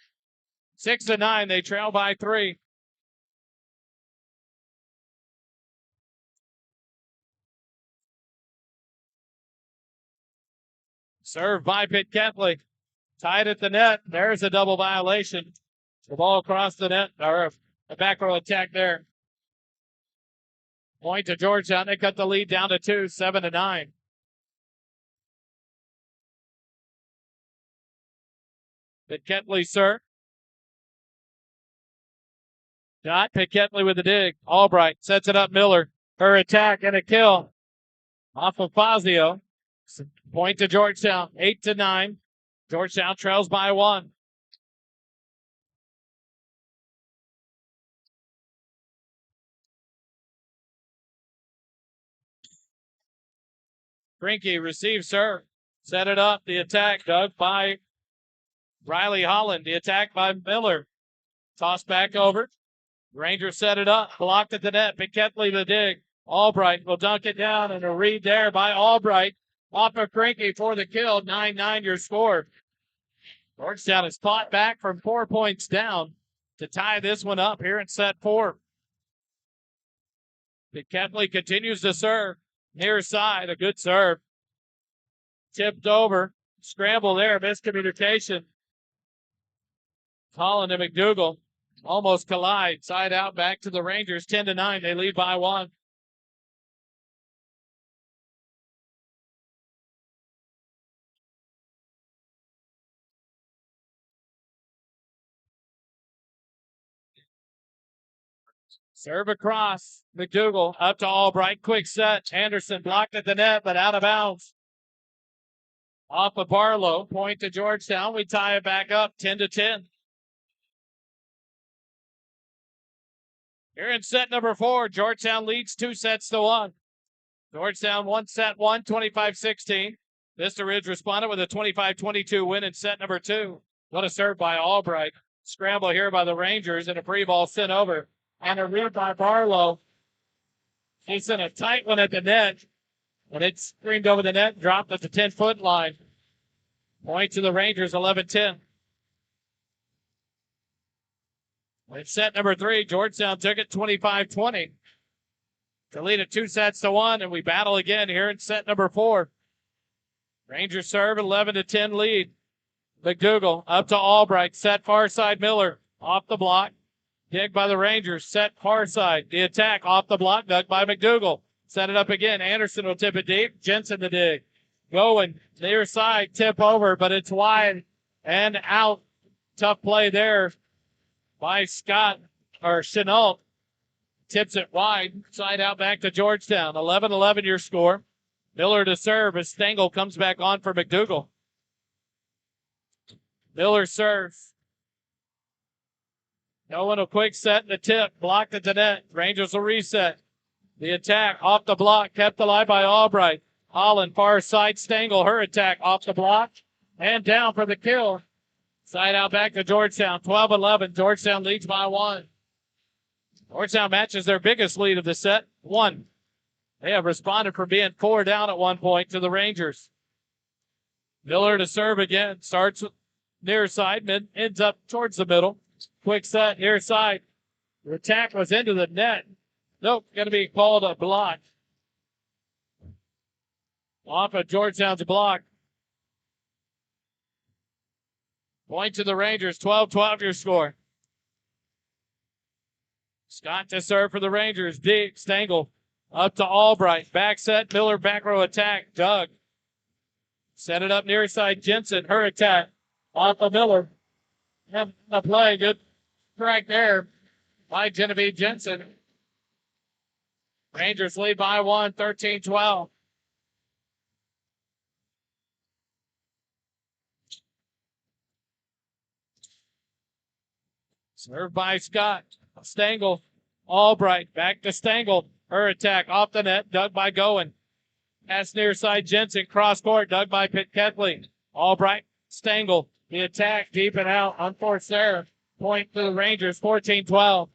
6-9. They trail by 3. Served by Pitt Ketley. Tied at the net. There's a double violation. The ball across the net, or a back row attack there. Point to Georgetown. They cut the lead down to 2, 7-9. Pitt Ketley, sir. Got Pitt Ketley with the dig. Albright sets it up. Miller. Her attack and a kill off of Fazio. Point to Georgetown. 8-9. Georgetown trails by 1. Crinky receives serve. Set it up. The attack dug by Riley Holland. The attack by Miller. Toss back over. Rangers set it up. Blocked at the net. Pitt Ketley the dig. Albright will dunk it down, and a read there by Albright. Off of Crinky for the kill. 9-9 your score. Georgetown has fought back from 4 points down to tie this one up here in set 4. Pitt Ketley continues to serve. Near side, a good serve. Tipped over. Scramble there. Miscommunication. Holland and McDougal almost collide. Side out back to the Rangers. 10-9. They lead by 1. Serve across. McDougal up to Albright. Quick set. Anderson blocked at the net, but out of bounds. Off of Barlow. Point to Georgetown. We tie it back up 10-10. Here in set number 4, Georgetown leads 2-1. Georgetown won set one, 25-16. Vista Ridge responded with a 25-22 win in set number 2. What a serve by Albright. Scramble here by the Rangers and a free ball sent over. And a read by Barlow. He sent a tight one at the net. And it screamed over the net, dropped at the 10-foot line. Point to the Rangers, 11-10. In set number 3, Georgetown took it 25-20. To lead it 2-1, and we battle again here in set number 4. Rangers serve, 11-10 lead. McDougal up to Albright, set far side Miller, off the block. Dig by the Rangers, set far side. The attack off the block, dug by McDougal. Set it up again. Anderson will tip it deep. Jensen the dig. Going near side, tip over, but it's wide and out. Tough play there by Scott or Chenault. Tips it wide. Side out back to Georgetown. 11-11 your score. Miller to serve as Stengel comes back on for McDougal. Miller serves. Going a quick set and the tip. Blocked at the net. Rangers will reset. The attack off the block. Kept alive by Albright. Holland far side. Stengel. Her attack off the block. And down for the kill. Side out back to Georgetown. 12-11. Georgetown leads by 1. Georgetown matches their biggest lead of the set. 1. They have responded from being 4 down at one point to the Rangers. Miller to serve again. Starts near side. Ends up towards the middle. Quick set near side. The attack was into the net. Nope. Going to be called a block. Off of Georgetown's block. Point to the Rangers. 12-12 your score. Scott to serve for the Rangers. Deep. Stengel up to Albright. Back set. Miller back row attack. Doug. Set it up near side. Jensen. Her attack. Off of Miller. Have a play. Good strike there by Genevieve Jensen. Rangers lead by 1. 13-12. Served by Scott. Stengel. Albright. Back to Stengel. Her attack off the net. Dug by Goen. Pass near side Jensen. Cross court. Dug by Ketley. Albright. Stengel. The attack deep and out. Unforced error. Point to the Rangers. 14-12.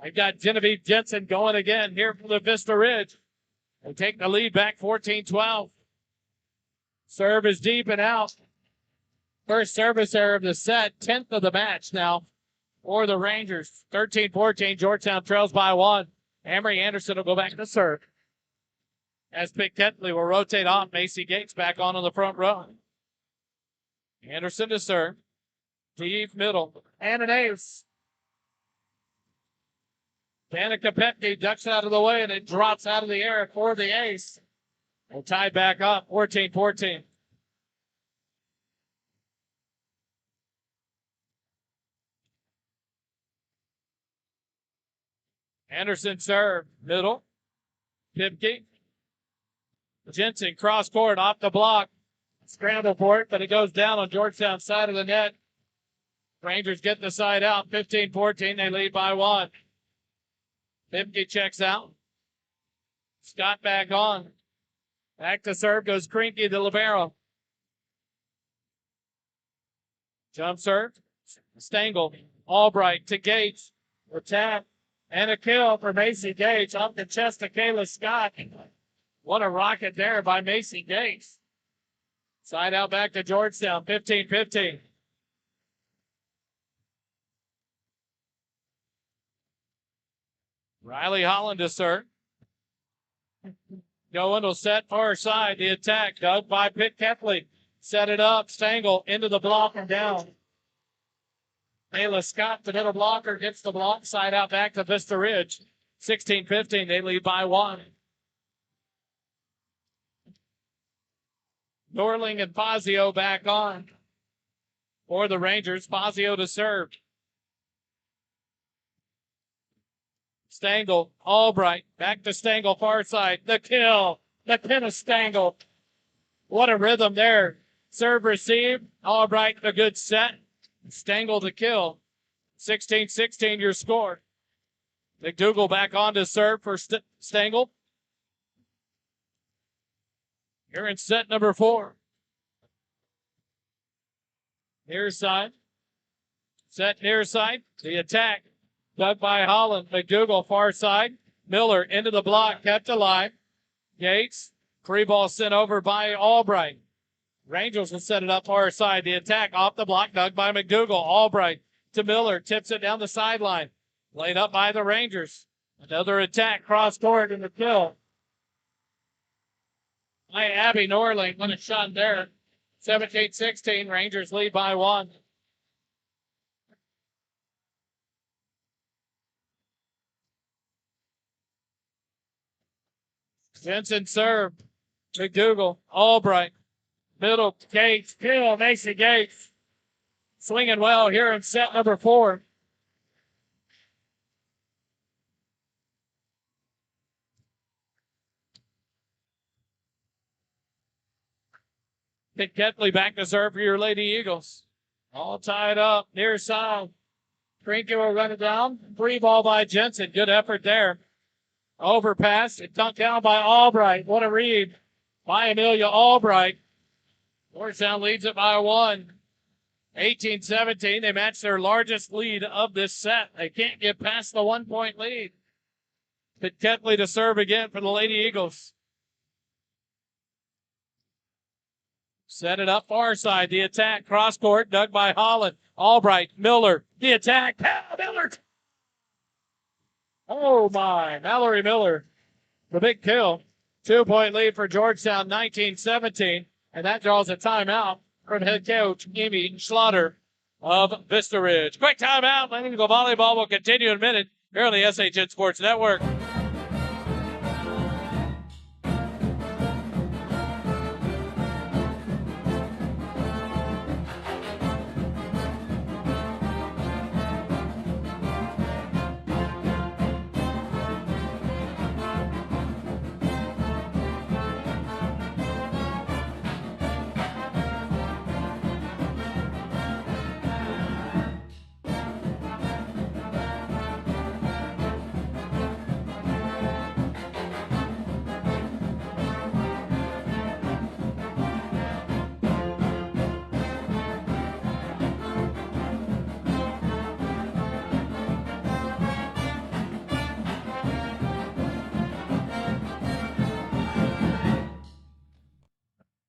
I've got Genevieve Jensen going again here for the Vista Ridge. They take the lead back 14-12. Serve is deep and out. First service error of the set, 10th of the match now for the Rangers. 13-14, Georgetown trails by 1. Amory Anderson will go back to serve. As Pick Ketley will rotate off, Macy Gates back on the front row. Anderson to serve. Deep middle. And an ace. Danica Petke ducks out of the way, and it drops out of the air for the ace. We'll tie back up, 14-14. Anderson serve, middle. Pipke. Jensen cross court off the block. Scramble for it, but it goes down on Georgetown's side of the net. Rangers get the side out, 15-14. They lead by 1. Pipke checks out. Scott back on. Back to serve goes Krinky, the libero. Jump serve. Stengel. Albright to Gates. Attack. And a kill for Macy Gates off the chest of Kayla Scott. What a rocket there by Macy Gates. Side out back to Georgetown, 15-15. Riley Holland to serve. Going will set far side. The attack dug by Pitt Ketley. Set it up. Stengel into the block and down. Kayla Scott, the middle blocker, gets the block. Side out back to Vista Ridge. 16-15. They lead by 1. Norling and Fazio back on for the Rangers. Fazio to serve. Stengel, Albright, back to Stengel, far side. The kill, the pin of Stengel. What a rhythm there. Serve received. Albright, the good set. Stengel to kill. 16-16 your score. McDougal back on to serve for Stengel. Here in set number 4. Near side. Set near side. The attack. Dug by Holland. McDougal far side. Miller into the block. Kept alive. Gates. Free ball sent over by Albright. Rangers will set it up far side. The attack off the block. Dug by McDougal. Albright to Miller. Tips it down the sideline. Laid up by the Rangers. Another attack. Cross court in the kill. By Abby Norling. What a shot there. 17-16. Rangers lead by 1. Jensen serve. McDougal. Albright. Middle. Gates. Kill. Macy Gates. Swinging well here in set number 4. Pitt Ketley back to serve for your Lady Eagles. All tied up. Near side. Krinke will run it down. Free ball by Jensen. Good effort there. Overpass. It dunked down by Albright. What a read by Amelia Albright. Georgetown leads it by 1. 18-17. They match their largest lead of this set. They can't get past the 1-point lead. Pitt Ketley to serve again for the Lady Eagles. Set it up far side. The attack. Cross court. Dug by Holland. Albright. Miller. The attack. Miller. Oh my. Mallory Miller. The big kill. 2-point lead for Georgetown. 19-17. And that draws a timeout from head coach Amy Schlatter of Vista Ridge. Quick timeout. Lady Eagle Volleyball will continue in a minute here on the SHN Sports Network.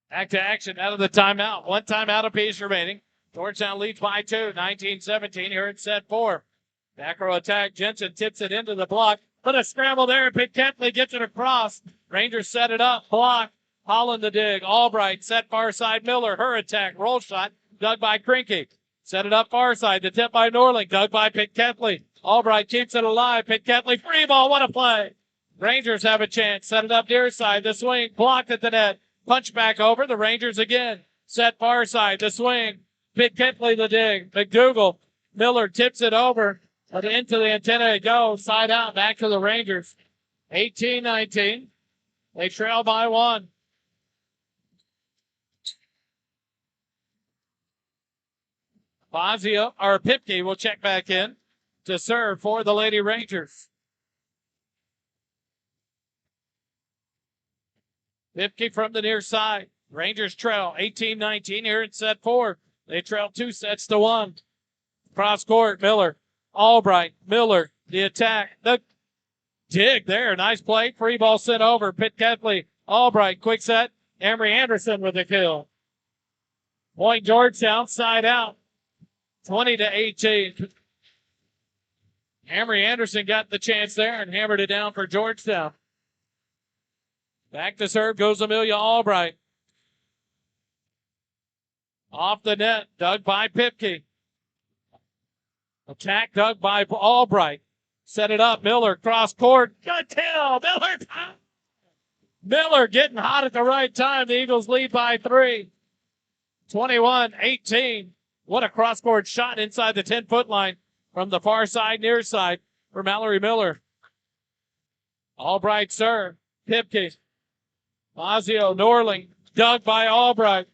Back to action out of the timeout. 1 timeout apiece remaining. Georgetown leads by 2, 19-17 here in set 4. Back row attack. Jensen tips it into the block. But a scramble there. Pitt Ketley gets it across. Rangers set it up. Block. Holland the dig. Albright set far side. Miller. Her attack. Roll shot. Dug by Krinke. Set it up far side. The tip by Norling. Dug by Pitt Ketley. Albright keeps it alive. Pitt Ketley. Free ball. What a play. Rangers have a chance. Set it up near side. The swing. Blocked at the net. Punch back over. The Rangers again. Set far side. The swing. Pitt Ketley the dig. McDougal. Miller tips it over. But into the antenna it goes. Side out. Back to the Rangers. 18-19. They trail by 1. Fazio or Pipke will check back in to serve for the Lady Rangers. Pipke from the near side. Rangers trail 18-19 here in set 4. They trail 2-1. Cross court, Miller. Albright, Miller, the attack. The dig there. Nice play. Free ball sent over. Pitt Ketley. Albright, quick set. Emery Anderson with the kill. Point Georgetown, side out. 20-18. Emery Anderson got the chance there and hammered it down for Georgetown. Back to serve goes Amelia Albright. Off the net, dug by Pipke. Attack dug by Albright. Set it up, Miller, cross court. Good kill, Miller. Miller getting hot at the right time. The Eagles lead by 3. 21-18. What a cross-court shot inside the 10-foot line from the far side, near side for Mallory Miller. Albright serve. Pipke. Fazio, Norling, dug by Albright.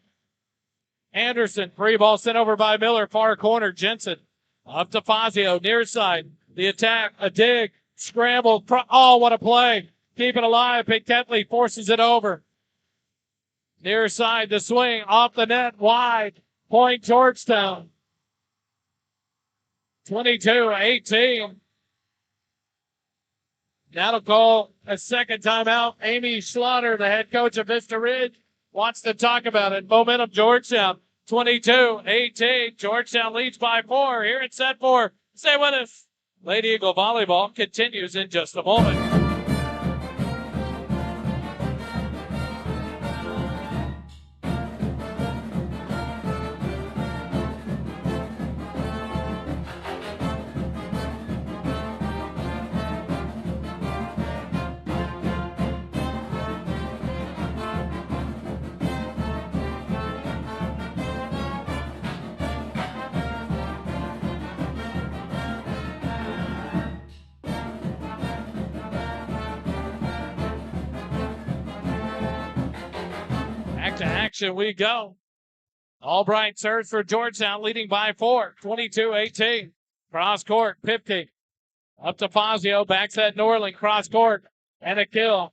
Anderson, free ball sent over by Miller, far corner, Jensen. Up to Fazio, near side. The attack, a dig, Scramble. Oh, what a play. Keep it alive. Pinketley forces it over. Near side, the swing. Off the net. Wide. Point Georgetown. 22-18. That'll call a second timeout. Amy Slaughter, the head coach of Vista Ridge, wants to talk about it. Momentum Georgetown. 22-18. Georgetown leads by 4. Here at set 4. Stay with us. Lady Eagle Volleyball continues in just a moment. Back to action we go. Albright serves for Georgetown, leading by 4, 22-18. Cross court, Pipke. Up to Fazio, back set Norling, cross court, and a kill.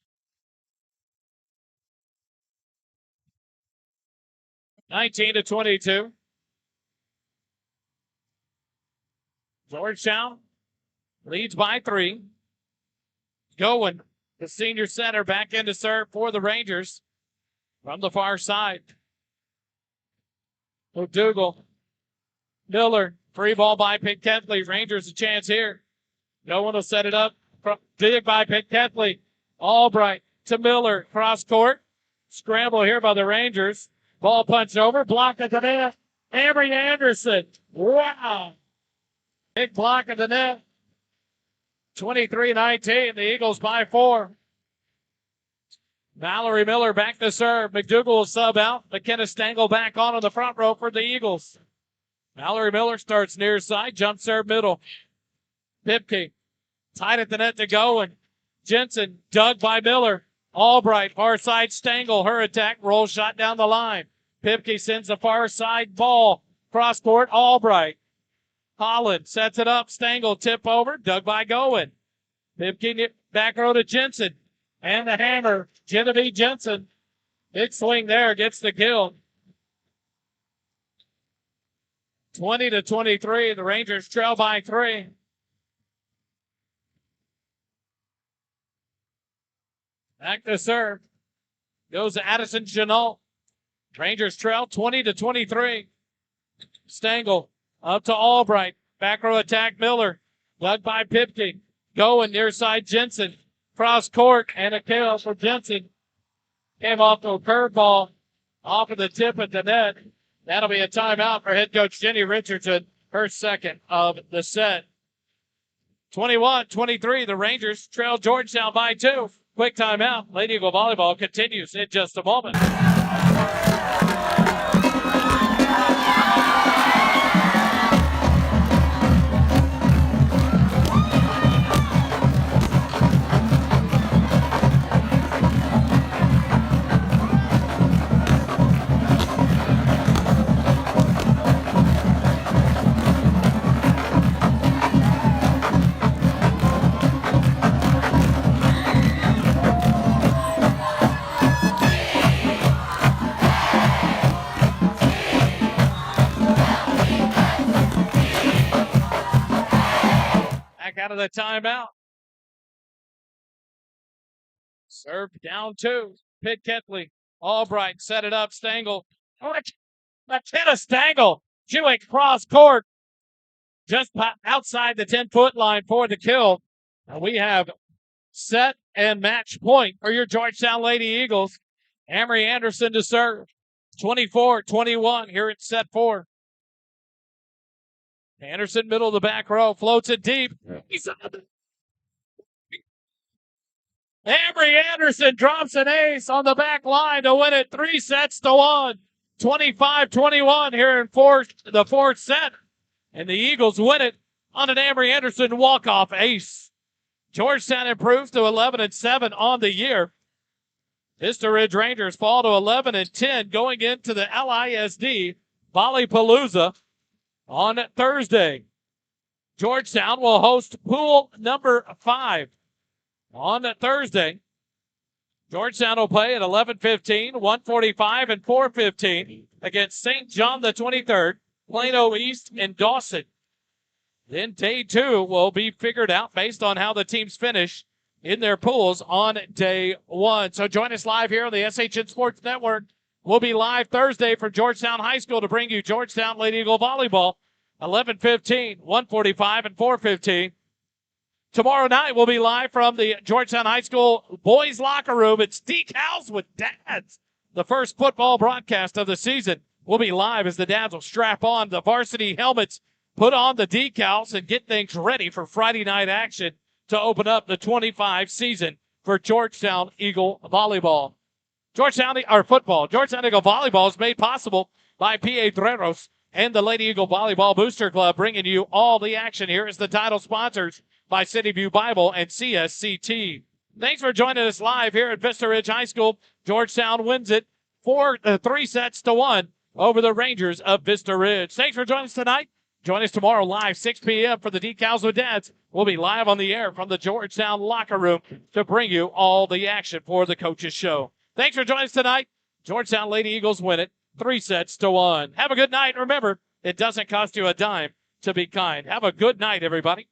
19-22. Georgetown leads by 3. Goen, the senior center, back in to serve for the Rangers. From the far side, O'Dougall, Miller, free ball by Pinketley. Rangers a chance here. No one will set it up. Dig by Pinketley. Albright to Miller, cross court. Scramble here by the Rangers. Ball punched over, blocked at the net. Amory Anderson. Wow. Big block at the net. 23-19, the Eagles by 4. Mallory Miller back to serve. McDougal will sub out. McKenna Stengel back on the front row for the Eagles. Mallory Miller starts near side. Jump serve middle. Pipke tied at the net to go. And Jensen dug by Miller. Albright, far side Stengel. Her attack. Roll shot down the line. Pipke sends the far side ball. Cross court. Albright. Holland sets it up. Stengel tip over. Dug by Goen. Pipke back row to Jensen. And the hammer, Genevieve Jensen. Big swing there, gets the kill. 20-23, the Rangers trail by 3. Back to serve. Goes to Addison Janot. Rangers trail 20-23. Stengel up to Albright. Back row attack Miller. Dug by Pipke. Going near side Jensen. Cross court and a kill for Jensen. Came off to a curveball off of the tip at the net. That'll be a timeout for head coach Jenny Richardson, her second of the set. 21-23, the Rangers trail Georgetown by 2. Quick timeout. Lady Eagle Volleyball continues in just a moment. Out of the timeout. Serve down 2. Pinketley. Albright set it up. Stengel. McKenna Stengel. She went cross court. Just outside the 10-foot line for the kill. And we have set and match point for your Georgetown Lady Eagles. Amory Anderson to serve. 24-21 here at set 4. Anderson, middle of the back row, floats it deep. Amory Anderson drops an ace on the back line to win it 3-1. 25-21 here in the fourth set. And the Eagles win it on an Amory Anderson walk-off ace. Georgetown improves to 11-7 on the year. Vista Ridge Rangers fall to 11-10 going into the LISD Volleypalooza on Thursday. Georgetown will host pool number 5 on Thursday. Georgetown will play at 11:15, 1:45, and 4:15 against St. John the 23rd, Plano East, and Dawson. Then day 2 will be figured out based on how the teams finish in their pools on day 1. So join us live here on the SHN Sports Network. We'll be live Thursday from Georgetown High School to bring you Georgetown Lady Eagle Volleyball, 11:15, 1:45, and 4:15. Tomorrow night, we'll be live from the Georgetown High School boys locker room. It's Decals with Dads, the first football broadcast of the season. We'll be live as the dads will strap on the varsity helmets, put on the decals, and get things ready for Friday night action to open up the 25 season for Georgetown Eagle Volleyball. Georgetown Eagle Volleyball is made possible by Piedreros and the Lady Eagle Volleyball Booster Club, bringing you all the action here as the title sponsors by City View Bible and CSCT. Thanks for joining us live here at Vista Ridge High School. Georgetown wins it 3-1 over the Rangers of Vista Ridge. Thanks for joining us tonight. Join us tomorrow live, 6 p.m. for the Decals with Dads. We'll be live on the air from the Georgetown locker room to bring you all the action for the Coaches Show. Thanks for joining us tonight. Georgetown Lady Eagles win it 3-1. Have a good night. Remember, it doesn't cost you a dime to be kind. Have a good night, everybody.